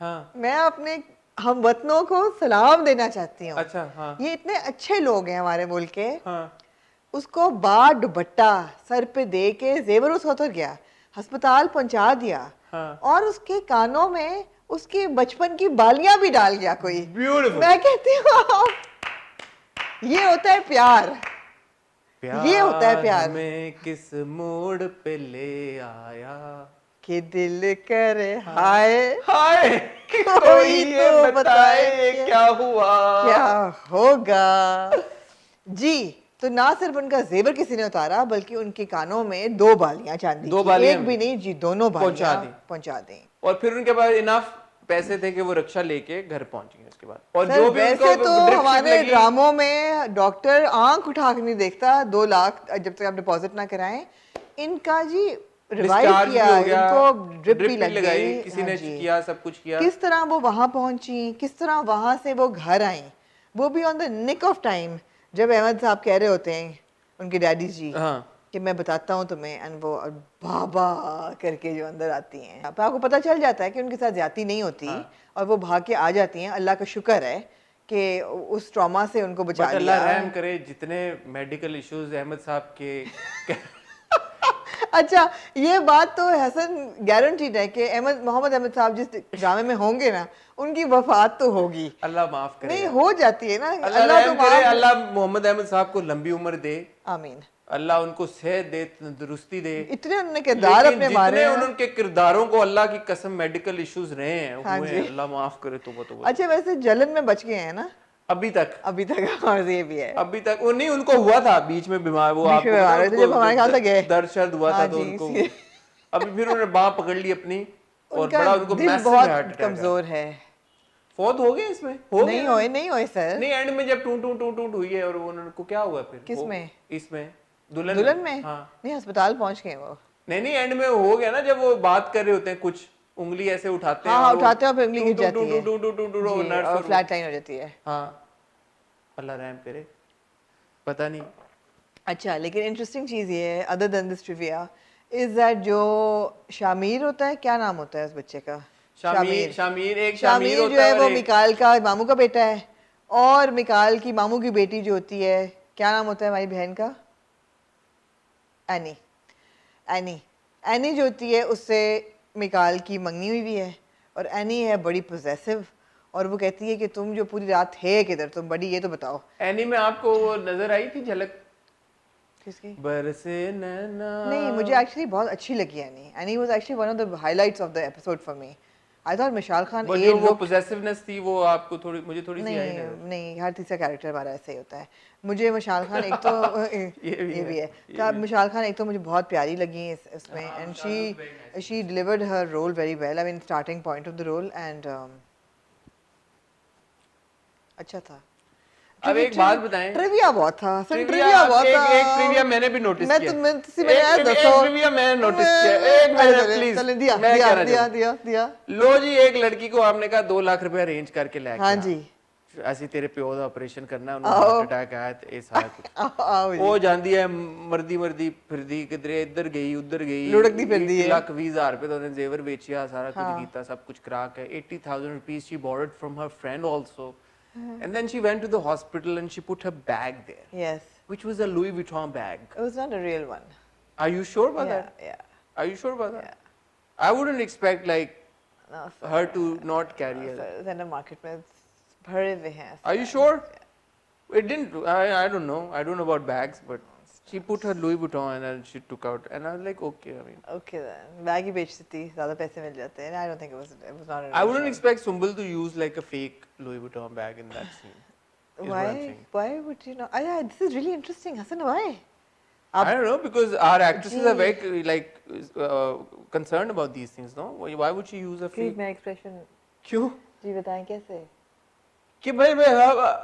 हाँ. मैं अपने हम वतनों को सलाम देना चाहती हूँ. अच्छा हाँ. ये इतने अच्छे लोग हैं हमारे मुल्क के. हाँ. उसको बार दुपट्टा सर पे दे के जेवर उस उतर गया, अस्पताल पहुंचा दिया. हाँ. और उसके कानों में उसकी बचपन की बालियां भी डाल गया कोई. Beautiful. मैं कहती हूँ ये होता है प्यार. ये होता है प्यार. हमें किस मोड़ पे ले आया कि दिल करे हाय हाय कोई ये तो बताए क्या हुआ क्या होगा जी. तो ना सिर्फ उनका जेवर किसी ने उतारा बल्कि उनके कानों में 2 बालियां चांदी की. एक भी नहीं जी, दोनों बालियां पहुंचा दी. और फिर उनके पास इनफ पैसे थे कि वो रिक्शा लेके घर पहुंच गए उसके बाद. और जो भी वैसे तो हमारे ड्रामों में डॉक्टर आंख उठा के नहीं देखता 2 लाख जब तक आप डिपॉजिट ना कराएं. इनका जी रिवाइव किया, इनको ड्रिप भी लगाई, किसी ने किया, सब कुछ किया. किस तरह वो वहां पहुंची, किस तरह वहां से वो घर आई, वो भी on the nick of time. जब अहमद साहब कह रहे होते हैं उनके डैडी जी कि मैं बताता हूँ तुम्हें, एंड वो बाबा करके जो अंदर आती हैं, आपको पता चल जाता है कि उनके साथ ज्यादती नहीं होती. और वो भाग के आ जाती हैं. अल्लाह का शुक्र है कि उस ट्रॉमा से उनको बचा बट अल्लाह लिया। रहम करे, जितने मेडिकल इश्यूज अहमद साहब के अच्छा, ये बात तो हसन गारंटीड है कि मोहम्मद अहमद साहब जिस ड्रामे में होंगे ना, उनकी वफात तो होगी। अल्लाह माफ करे नहीं, यार। हो जाती है ना, अल्लाह अल्लाह तो रहम करे, माफ। अल्लाह मोहम्मद अहमद साहब को लंबी उम्र दे, आमीन। अल्लाह उनको सेहत दे, तंदुरुस्ती दे। इतने उन्होंने किरदार लेकिन अपने मारे जितने हैं ना। उनके किरदारों को अल्लाह की कसम मेडिकल इश्यूज रहे हैं हाँ हुए जी। हैं, अल्लाह माफ करे। तौबा तौबा। अच्छा, वैसे जलन में बच गए हैं ना अभी तक अभी तक? हाँ, ये भी है। अभी तक वो नहीं, उनको हुआ था बीच में बीमार, वो बीच में आपको पता बीमार है, हुए थे उनको जब हमारे ख्याल से गए। दर्द शर्द हुआ था हाँ तो जी, उनको इसलिए अभी फिर उन्होंने बाह पकड़ ली अपनी, और उनका बड़ा उनको दिल मैसिव हार्ट बहुत अटैक कमजोर है। फौत हो गए इसमें, हो गए नहीं ना। होए, नहीं होए सर। नहीं, एंड में जब टूट टूट टूट टूट हुई है और वो उनको क्या हुआ फिर किस वो में? इसमें दुल्हन दुल्हन में। में? हाँ नहीं, अस्पताल पहुंच गए वो। नहीं नहीं, एंड में हो गया ना, जब वो बात कर रहे होते हैं, कुछ उंगली ऐसे उठाते हैं हाँ हाँ, और वो उठाते हैं और फिर उंगली टू गिर टू जाती टू है टू टू टू टू टू जी, नर्स और और फ्लैट लाइन हो जाती है। हाँ, अल्लाह रहम करे, पता नहीं। अच्छा, लेकिन इंटरेस्टिंग चीज़ ये है, other than this trivia, is that जो शामिर होता है, क्या नाम होता है उस बच्चे का? शामिर, शामिर एक शामिर शामिर जो होता है है और वो एक मिकाल का मामू का बेटा है, और मिकाल की मामू की बेटी जो होती है, क्या नाम होता है हमारी बहन का? एनी। एनी। एनी जो होती है उससे मिकाल की मंगनी हुई भी है, और एनी है बड़ी पोजेसिव, और वो कहती है कि तुम जो पूरी रात है किधर, तुम बड़ी, ये तो बताओ। एनी में आपको वो नजर आई थी झलक? किसकी? बरसे नैना। नहीं, मुझे एक्चुअली बहुत अच्छी लगी Annie. Annie was actually one of the highlights of the episode for me. I thought Mishal Khan वो ए जो वो लुक। पोजेसिवनेस थी वो आपको थोड़ी, मुझे थोड़ी सी आई नहीं नजर। नहीं, हर तीसरा कैरेक्टर हमारा ऐसे ही होता है। मुझे मिशाल खान एक तो ये भी है ये का भी। मिशाल खान एक तो मुझे बहुत प्यारी लगी इसमें, हाँ, एंड मिसाल looked very nice. She delivered her role very well. I mean starting point of the role, and अच्छा था। अब एक बात बताएं, ट्रिविया बहुत था, ट्रिविया ट्रिविया बहुत एक था। एक ट्रिविया मैंने भी नोटिस मैं किया। तो मैं किसी मैंने यार एक दसो ट्रिविया मैंने नोटिस किया, एक अरे मैंने, चले प्लीज चले, दिया मैं दिया कहना दिया चाहूँ, दिया दिया। लो जी, एक लड़की को आपने कहा 2 लाख रुपए अरेंज करके लेके हाँ आ, जी, ਅਸੀਂ ਤੇਰੇ ਪਿਓ ਦਾ ਆਪਰੇਸ਼ਨ ਕਰਨਾ, ਉਹਨੂੰ आओ ਹਾਰਟ ਅਟੈਕ ਆਇਆ ਤੇ ਇਹ ਸਾਰਾ ਕੁਝ। आओ जी। ਉਹ ਜਾਂਦੀ ਹੈ ਮਰਦੀ ਮਰਦੀ ਫਿਰਦੀ, ਕਿਧਰੇ ਇੱਧਰ ਗਈ ਉੱਧਰ ਗਈ, ਲੁੜਕਦੀ ਫਿਰਦੀ ਹੈ। 1,20,000 ਰੁਪਏ ਦਾ ਉਹਨੇ ਜ਼ੇਵਰ ਵੇਚਿਆ, ਸਾਰਾ ਕੁਝ हाँ। ਕੀਤਾ, ਸਭ ਕੁਝ ਕਰਾ ਕੇ 80,000 rupees she borrowed from her friend also, and then she went to the hospital and she put her bag there, Yes, which was a Louis Vuitton bag. it was not a real one. Are you sure about Yeah, that? yeah, Are you sure about that? yeah. I wouldn't expect like No, sir. her to not carry No, a. sir, centre market में भरे हुए हैं। Are you sure? It didn't. I don't know. I don't know about bags, but she put her Louis Vuitton and then she took out, and I was like, okay. I mean, Okay then, bag ही बेच देती, ज़्यादा पैसे मिल जाते हैं। I don't think it was not a I real wouldn't one. expect Sumbul to use like a fake Louis Vuitton bag in that scene. Is what I'm Why? saying. Why would you not? Yeah, this is really interesting, Hassan. Why? I don't know, because our actresses are Gee. very like concerned about these things. No, why would she use a Please, fake? मैं expression क्यों? जी बताएं कैसे? कि भाई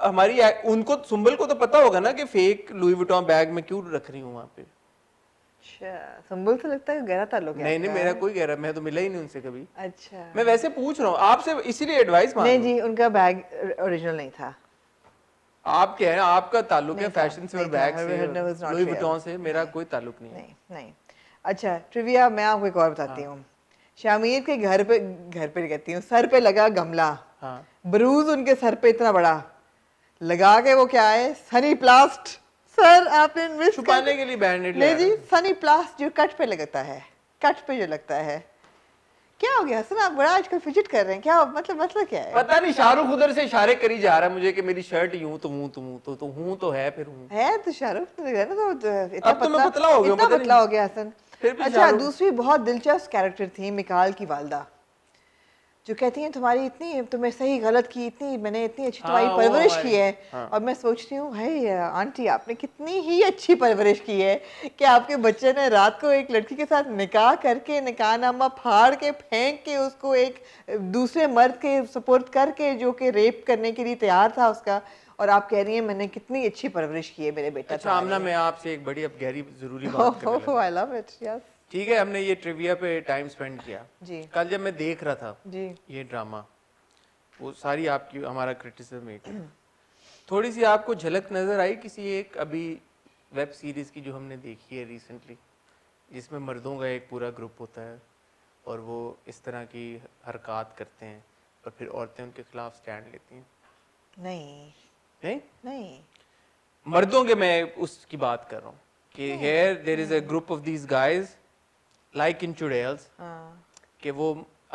हमारी उनको सुंबल को तो पता होगा ना कि फेक लुई वुइटन बैग में क्यों रख रही हूँ वहाँ पे। अच्छा, संबल से लगता है गहरा ताल्लुक है नहीं नहीं, आपका। मेरा कोई कह रहा, मैं तो मिला ही नहीं उनसे कभी। अच्छा, मैं वैसे पूछ रहा हूँ आपसे, इसीलिए एडवाइस मांग नहीं रहा हूँ। जी, उनका बैग ओरिजिनल नहीं था। आप कह रहे हैं आपका ताल्लुक है नहीं था, फैशन से और नहीं था, बैग her was से, not लुई real. वुइटन से मेरा नहीं, कोई ताल्लुक नहीं है। नहीं नहीं। अच्छा, ट्रिविया मैं आपको एक और बताती हूँ। शामिर के घर पे कहती हूँ, सर पे लगा गमला, हाँ, ब्रूज उनके सर पे इतना बड़ा, लगा के वो क्या है, सनी प्लास्ट। सर आपने मिस छुपाने के लिए बैंडेड नहीं जी, सनी प्लास्ट जो कट पे लगता है, कट पे जो लगता है। क्या हो गया हसन, आप बड़ा आजकल फिजिट कर रहे हैं, क्या मतलब क्या है? पता नहीं, शाहरुख उधर से इशारे करी जा रहा है मुझे कि मेरी शर्ट यूं तो हूं, तो हूं तो है, फिर हूं है तो शाहरुख तो है ना, तो इतना अब तो मैं पतला हो गया, इतना पता पतला नहीं। हो गया हसन। फिर भी अच्छा, शाहरुख- दूसरी बहुत दिलचस्प कैरेक्टर थी मिकाल की वालदा, जो कहती हैं तुम्हारी इतनी, तुमने सही गलत की, इतनी मैंने इतनी अच्छी तुम्हारी हाँ, वो परवरिश हमारी- की है। हाँ। और मैं सोचती हूँ भाई आंटी आपने कितनी ही अच्छी परवरिश की है कि आपके बच्चे ने रात को एक लड़की के साथ निकाह करके, निकाहनामा फाड़ के फेंक के, उसको एक दूसरे मर्द के सुपुर्द करके, जो कि रेप करने के लिए तैयार था उसका, और आप कह रही हैं मैंने कितनी अच्छी परवरिश की है मेरे बेटा। अच्छा आमना, मैं आपसे एक बड़ी अब गहरी जरूरी बात करने लगा। आई लव इट, यस ठीक है, हमने ये ट्रिविया पे टाइम स्पेंड किया जी कल जब मैं देख रहा था जी। ये ड्रामा, वो सारी आपकी हमारा क्रिटिसिज्म एक है। थोड़ी सी आपको झलक नजर आई किसी एक अभी वेब सीरीज की जो हमने देखी है रिसेंटली, जिसमें मर्दों का एक पूरा ग्रुप होता है और वो इस तरह की हरकत करते हैं और फिर औरतें उनके खिलाफ स्टैंड लेती हैं? नहीं नहीं नहीं मर्दों के मैं उसकी बात कर रहा हूँ कि here there is a group of these guys like in Chudels हाँ कि वो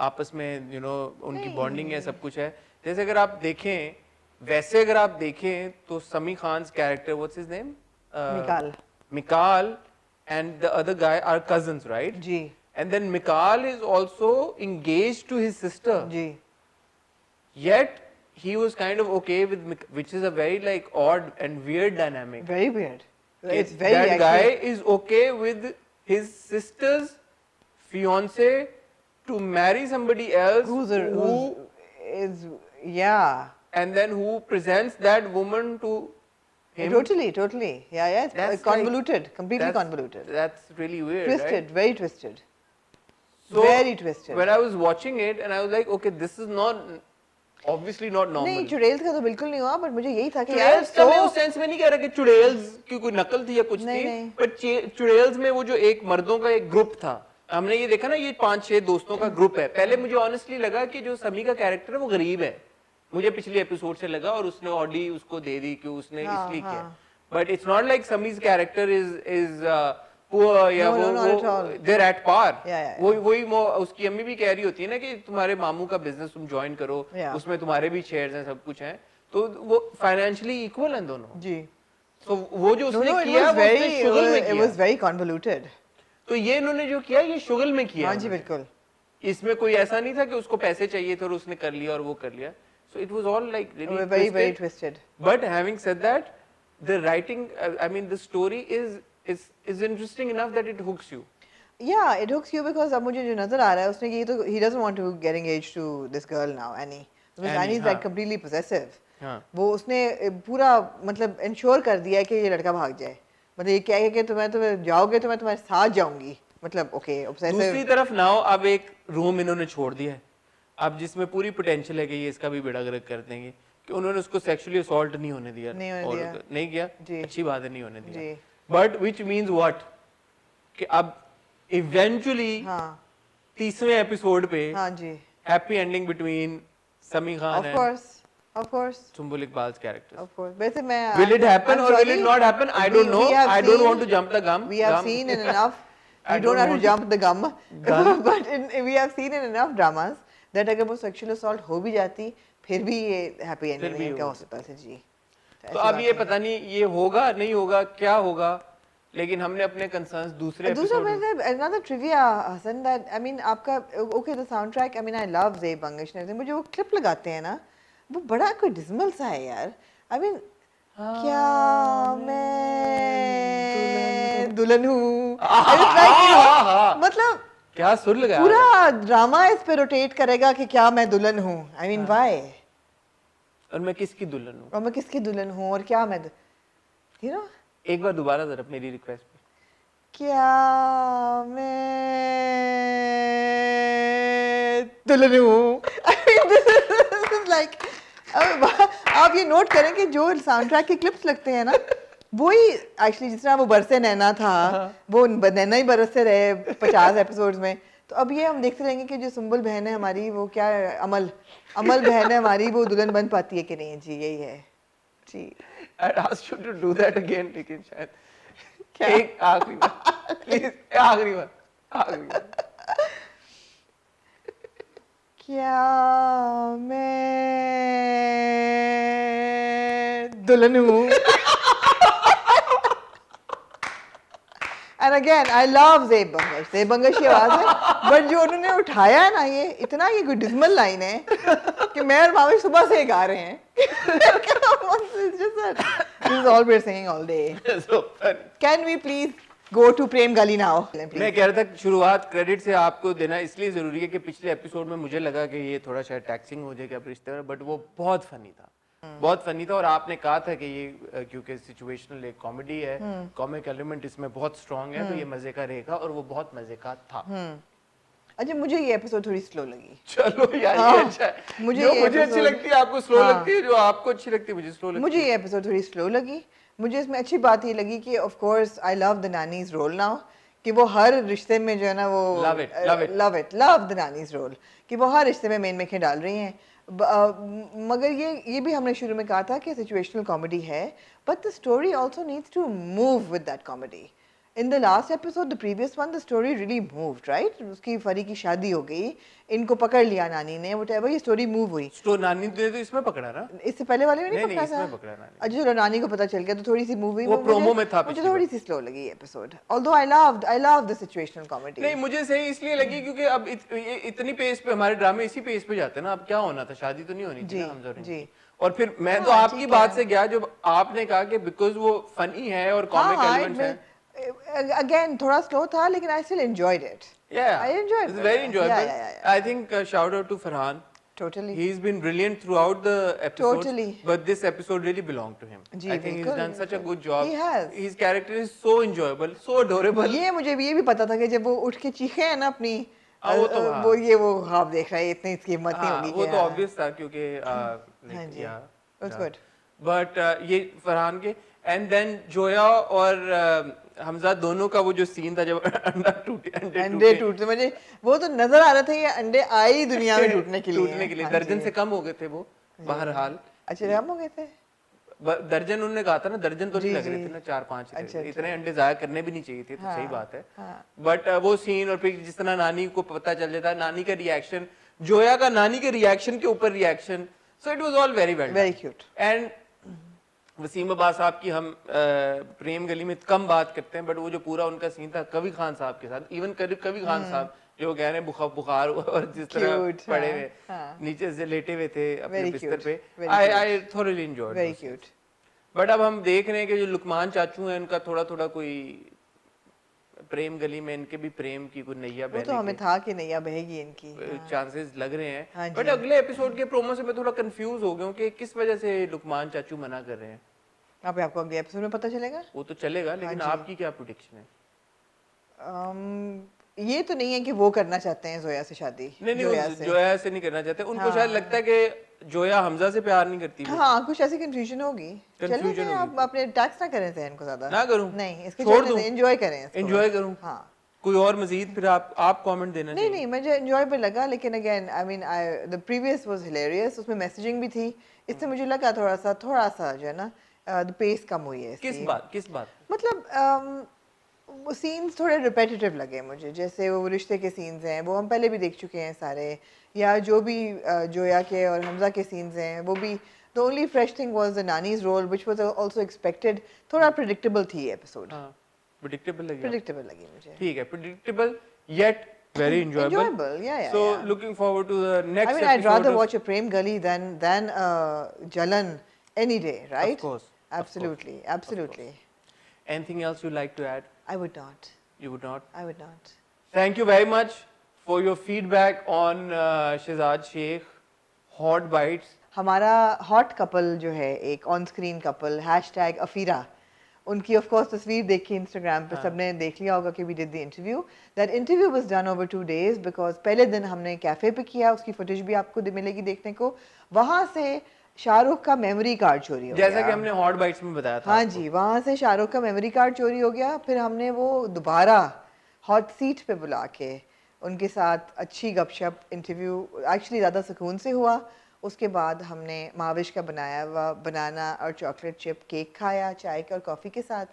आपस में you know उनकी बॉन्डिंग है सब कुछ है जैसे अगर आप देखें वैसे अगर आप देखें तो Sami Khan character what's his name Mikal and the other guy are cousins right जी and then Mikal is also engaged to his sister जी yet he was kind of okay with which is a very like odd and weird dynamic very weird कि it's very that actually guy is okay with his sister's fiance to marry somebody else who's who is yeah and then who presents that woman to him. totally yeah it's That's convoluted like, completely that's, convoluted That's really weird, twisted right? very twisted So very twisted when I was watching it and I was like, okay, this is not obviously not normal. नहीं चुड़ैल्स का तो बिल्कुल नहीं हुआ but मुझे यही था कि यार चुड़ैल्स का मैं उस सेंस में नहीं कह रहा कि चुड़ैल्स की कोई नकल थी या कुछ नहीं, थी नहीं। पर चुड़ैल्स में वो जो एक मर्दों का एक ग्रुप था हमने ये देखा ना ये 5-6 दोस्तों का ग्रुप है पहले मुझे ऑनेस्टली लगा कि जो समी का कैरेक्टर है वो गरीब है मुझे पिछले एपिसोड से लगा और उसने ऑडी उसको दे दी कि उसने हाँ, इसलिए किया हाँ। But it's not like Sami's character is poor yeah No, no, not at वो all. They're at par Yeah. वही उसकी अम्मी भी कह रही होती है ना कि तुम्हारे मामू का बिजनेस तुम ज्वाइन करो Yeah. उसमें तुम्हारे भी शेयर्स हैं सब कुछ हैं तो वो फाइनेंशियली इक्वल हैं दोनों जी तो वो जो no उसने no it किया was वो very उसने शुगल में it किया was very convoluted तो ये इन्होंने जो किया ये शुगल में किया हाँ जी उन्होंने। बिल्कुल इसमें कोई ऐसा नहीं था कि उसको पैसे चाहिए थे और उसने कर लिया और वो कर लिया so it was all like very twisted but having said that the writing I mean the story is interesting enough that it hooks you yeah it hooks you because अब मुझे जो नजर आ रहा है उसने कि ये तो he doesn't want to get engaged to this girl now Annie because Annie, Annie is हाँ। like completely possessive हाँ वो उसने पूरा मतलब इंश्योर कर दिया है कि ये लड़का भाग जाए मतलब ये क्या है कि तुम्हें जाओगे तो मैं तुम्हारे साथ जाऊंगी मतलब ओके दूसरी ऑब्सेसिव तरफ नाउ अब एक रूम इन्होंने छोड़ दिया है अब जिसमें पूरी पोटेंशियल है कि ये इसका भी बेड़ा गर्क कर देंगे कि उन्होंने उसको सेक्सुअली असॉल्ट नहीं होने दिया नहीं होने और दिया। नहीं किया जी। अच्छी बात है नहीं होने जी। दिया बट विच मीन्स व्हाट कि अब इवेंचुअली हाँ 30वें एपिसोड पे हाँ जी happy ending between Sami Khan of and course Sumbul Iqbal's characters of course वैसे मैं Will it happen I'm or will sorry, it not happen? I don't know. we have I don't seen- want to jump the gum. we have gum. seen in enough I you don't have to want jump the gum Gun. but we have seen in enough dramas that अगर वो sexual assault हो भी जाती फिर भी ये happy ending फिर भी नहीं का हो हो सकता था जी तो अब ये पता नहीं ये होगा नहीं होगा क्या होगा लेकिन हमने अपने कंसर्न्स दूसरे दूसरा एपिसोड में मैंने another trivia Hassan that I mean आपका okay the soundtrack I mean I love Zay Bangish ने मुझे वो क्लिप लगाते हैं ना वो बड़ा कोई डिस्मल सा है यार I mean क्या मैं दुल्हन हूँ It's like, you know, मतलब क्या सुर लगाया पूरा ड्रामा इस पे रोटेट करेगा कि क्या मैं दुल्हन हूँ I mean why और मैं किसकी दुल्हन हूँ और मैं किसकी दुल्हन हूँ और क्या मैं you know एक बार दोबारा जरा मेरी रिक्वेस्ट पे क्या मैं दुल्हन हूँ I mean, this is like अब आप ये नोट करें कि जो साउंड के क्लिप्स लगते हैं ना वही एक्चुअली जिस तरह वो बरसे नैना था वो नैना ही बरसते रहे 50 एपिसोड्स में तो अब ये हम देखते रहेंगे कि जो सुंबुल बहन है हमारी वो क्या है, अमल बहन है हमारी वो दुल्हन बन पाती है कि नहीं जी यही है जी I asked you to do that again लेकिन शायद क्या? एक आखिरी बार प्लीज आखिरी बार क्या मैं दुल्हन हूँ And again, I love Zeb Bangash. Zeb Bangash की आवाज है, but जो उन्होंने उठाया है ना ये इतना ये कोई डिस्मल लाइन है कि मैं और मामी सुबह से गा रहे हैं. It's just that this is all we're singing all day. So funny. Can we please go to Prem Gali now? मैं कह रहा था शुरुआत क्रेडिट से आपको देना इसलिए जरूरी है कि पिछले एपिसोड में मुझे लगा कि ये थोड़ा शायद टैक्सिंग हो जाएगा रिश्ते में बट वो बहुत फनी था बहुत फनी था और आपने कहा था कि ये क्योंकि सिचुएशनल एक कॉमेडी है कॉमिक एलिमेंट इसमें बहुत स्ट्रांग है तो ये मजे का रहेगा और वो बहुत मजे का था अच्छा मुझे ये एपिसोड थोड़ी स्लो लगी. चलो यार हाँ, ये अच्छा है मुझे जो ये मुझे अच्छी episode- लगती है आपको स्लो हाँ। लगती है जो आपको अच्छी लगती है मुझे स्लो लगती मुझे ये एपिसोड थोड़ी स्लो लगी. मुझे इसमें अच्छी बात ये लगी कि of course I love the nani's role now कि वो हर रिश्ते में जो है ना वो Love it, love it. Love the nani's role कि वो हर रिश्ते में मेन मेखे डाल रही हैं. मगर ये भी हमने शुरू में कहा था कि सिचुएशनल कॉमेडी है, but the story also needs to move with that comedy. In the last episode, the previous one, the story really moved, right? उसकी फरी की शादी हो गई, इनको पकड़ लिया नानी ने, whatever, ये story move हुई. नानी ने तो इसमें पकड़ा ना, इससे पहले वाले में नहीं पकड़ा था. इसमें पकड़ा नानी. अच्छा चलो नानी को पता चल गया तो थोड़ी सी मूवी वो प्रोमो में था. मुझे थोड़ी सी स्लो लगी episode. Although I loved the situational comedy. नहीं मुझे सही इसलिए लगी क्योंकि अब इतनी पेस पे हमारे ड्रामे इसी पेस पे जाते हैं ना. अब क्या होना था, शादी तो नहीं होनी थी ना हमजा जी. और फिर मैं तो आपकी बात से गया जो आपने कहा कि बिकॉज वो फनी है और कॉमिक एलिमेंट्स है. Again, थोड़ा slow था, लेकिन I still enjoyed it. Yeah, I enjoyed it. It's very enjoyable. Yeah. I think shout out to Farhan. Totally. He's been brilliant throughout the episodes. Totally. But this episode really belonged to him. I think he's done such a good job. He has. His character is so enjoyable, so adorable. मुझे ये भी पता था कि जब वो उठ के चीखे है ना अपनी, वो ख्वाब देख रहा है, इतनी इसकी हिम्मत नहीं होगी. वो तो obvious था क्योंकि That's good. But ये फरहान के and then जोया और हमजा दोनों का वो जो सीन था जब अंडे टूटते, मुझे वो तो नजर आ रहा था ये अंडे आई दुनिया में टूटने के लिए. दर्जन से कम हो गए थे वो बहरहाल. अच्छा कम हो गए थे दर्जन. उन्होंने कहा था ना दर्जन तो नहीं लग रहे थे ना, 4-5 इतने अंडे जाया करने भी नहीं चाहिए थे. तो सही बात है. बट वो सीन और फिर जिस तरह नानी को पता चल जाता है, नानी का रिएक्शन, जोया का नानी के रिएक्शन के ऊपर reaction, so it was all very cute. And Waseem Abbas Sahab की हम प्रेम गली में कम बात करते हैं, बट वो जो पूरा उनका सीन था कवि खान साहब के साथ, इवन कवि खान साहब जो कह रहे हैं बुखार और जिस तरह पड़े हुए नीचे से लेटे हुए थे अपने बिस्तर पे, आई थोरली एंजॉयड. Very cute. बट अब हम देख रहे हैं कि जो लुकमान चाचू हैं उनका थोड़ा थोड़ा कोई प्रेम गली में इनके भी प्रेम की कोई नैया बहने, तो हमें था कि नैया बहेगी इनकी, चांसेस लग रहे हैं. बट अगले एपिसोड के प्रोमो से मैं थोड़ा कंफ्यूज हो गया हूं कि किस वजह से लुकमान चाचू मना कर रहे हैं. आपको अगले एपिसोड में पता चलेगा. वो तो चलेगा, लेकिन आपकी क्या प्रेडिक्शन है? ये तो नहीं है कि वो करना चाहते हैं जोया से शादी. नहीं जोया से नहीं करना चाहते. उनको शायद लगता है कि जोया हमजा से प्यार नहीं करती. हाँ, कुछ ऐसी कंफ्यूजन होगी. चलिए आप अपने टैक्स ना करें थे इनको ज्यादा. ना करूं. नहीं, इसको छोड़ दो, एंजॉय करें. एंजॉय करूं. हाँ. कोई और मजीद फिर आप कमेंट देना. नहीं मुझे एंजॉयबल लगा, लेकिन again I mean the previous was hilarious. उसमें मैसेजिंग भी थी. इससे मुझे लगा थोड़ा सा जो है ना द पेस कम हुई है. किस बात मतलब वो सीन्स थोड़े रिपीटेटिव लगे मुझे. जैसे वो रिश्ते के सीन्स हैं वो हम पहले भी देख चुके हैं सारे, या जो भी जोया के और हमजा के सीन्स हैं वो भी. The only fresh thing was the nani's role which was also expected. थोड़ा प्रेडिक्टेबल थी एपिसोड. प्रेडिक्टेबल लगी मुझे. ठीक है, predictable yet very enjoyable. Yeah. So looking forward to the next episode. I mean, I'd rather watch a Prem Gali than Jalan any day, right? Of course. Absolutely. Anything else you'd like to add? I would not. You would not? I would not. Thank you very much for your feedback on Shehzad Sheikh, Hot Bites. हमारा hot couple जो है, एक on screen couple #Afira, उनकी of course तस्वीर देखी Instagram पे. सबने देख लिया होगा कि we did the interview. That interview was done over 2 days because पहले दिन हमने कैफे पे किया. उसकी फुटेज भी आपको मिलेगी देखने को. वहां से शाहरुख का मेमोरी कार्ड चोरी हो गया, जैसा कि हमने हॉट बाइट्स में बताया था. हाँ जी, वहां से शाहरुख का मेमोरी कार्ड चोरी हो गया. फिर हमने वो दोबारा हॉट सीट पे बुला के उनके साथ अच्छी गपशप इंटरव्यू एक्चुअली ज़्यादा सुकून से हुआ. उसके बाद हमने माविश का बनाया हुआ बनाना और चॉकलेट चिप केक खाया चाय के और कॉफ़ी के साथ,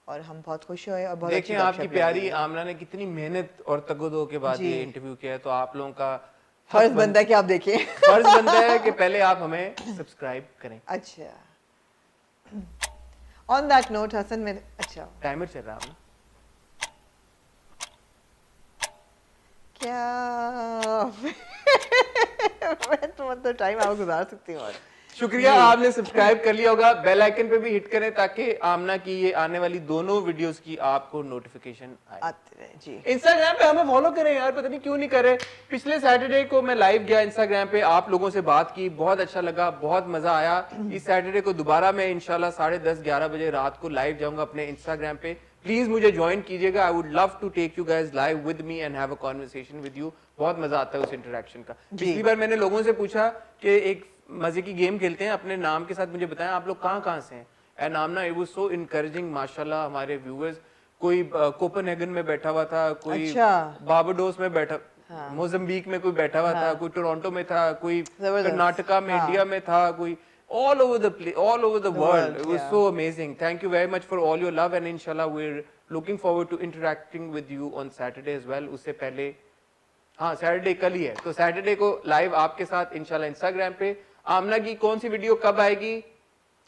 और हम बहुत खुश हुए. और बहुत देखिए आपकी प्यारी आमना ने कितनी मेहनत और तगदो के बाद ये इंटरव्यू किया है, तो आप लोगों का फर्ज बनता है कि आप देखिए. फर्ज बनता है कि पहले आप हमें सब्सक्राइब करें. अच्छा, ऑन दैट नोट हसन में अच्छा टाइमर चल रहा है ना क्या? मैं तो मतलब टाइम आप गुजार सकती हूँ. और शुक्रिया, आपने सब्सक्राइब कर लिया होगा. बेल आइकन पे भी हिट करें ताकि आमना की ये आने वाली दोनों वीडियोस की आपको नोटिफिकेशन आते रहे. जी, इंस्टाग्राम पे हमें फॉलो करें यार, पता नहीं क्यों नहीं कर रहे. पिछले सैटरडे को मैं लाइव गया इंस्टाग्राम पे, आप लोगों से बात की, बहुत अच्छा लगा, बहुत मजा आया. इस सैटरडे को दोबारा मैं इंशाल्लाह 10:30-11 बजे रात को लाइव जाऊंगा अपने इंस्टाग्राम पे. प्लीज मुझे ज्वाइन कीजिएगा. I would love to take you guys live with me and have a conversation with you. बहुत मजा आता है उस इंटरेक्शन का. पिछली बार मैंने लोगों से पूछा कि एक मजे की गेम खेलते हैं, अपने नाम के साथ मुझे बताएं आप लोग कहाँ से हैं. And Amna, it was so encouraging माशाल्लाह. हमारे व्यूअर्स, कोई कोपेनहेगन में बैठा हुआ था, कोई बारबाडोस में बैठा. मोजाम्बिक में कोई बैठा हुआ था, कोई टोरंटो में था, कोई जबरदस्त। कर्नाटका में इंडिया में था, कोई all over the place, all over the world. It was so amazing. Thank you very much for all your love, and inshallah we're looking forward to interacting with you on Saturday as well. उससे पहले हाँ Saturday कल ही है, तो Saturday को live आपके साथ इंशाल्लाह इंस्टाग्राम पे। आमना की कौन सी वीडियो कब आएगी,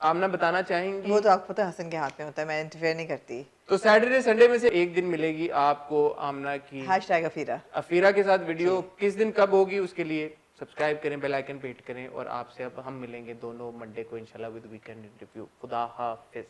आमना बताना चाहेंगी? वो तो आपको पता है हसन के हाथ में होता है, मैं इंटरफेयर नहीं करती। तो सैटरडे संडे में से एक दिन मिलेगी आपको आमना की #अफीरा अफीरा के साथ वीडियो। किस दिन कब होगी उसके लिए सब्सक्राइब करें, बेल आइकन पे हिट करें, और आपसे अब हम मिलेंगे दोनों मंडे को इंशाल्लाह विद वीकेंड रिव्यू। खुदा हाफिज।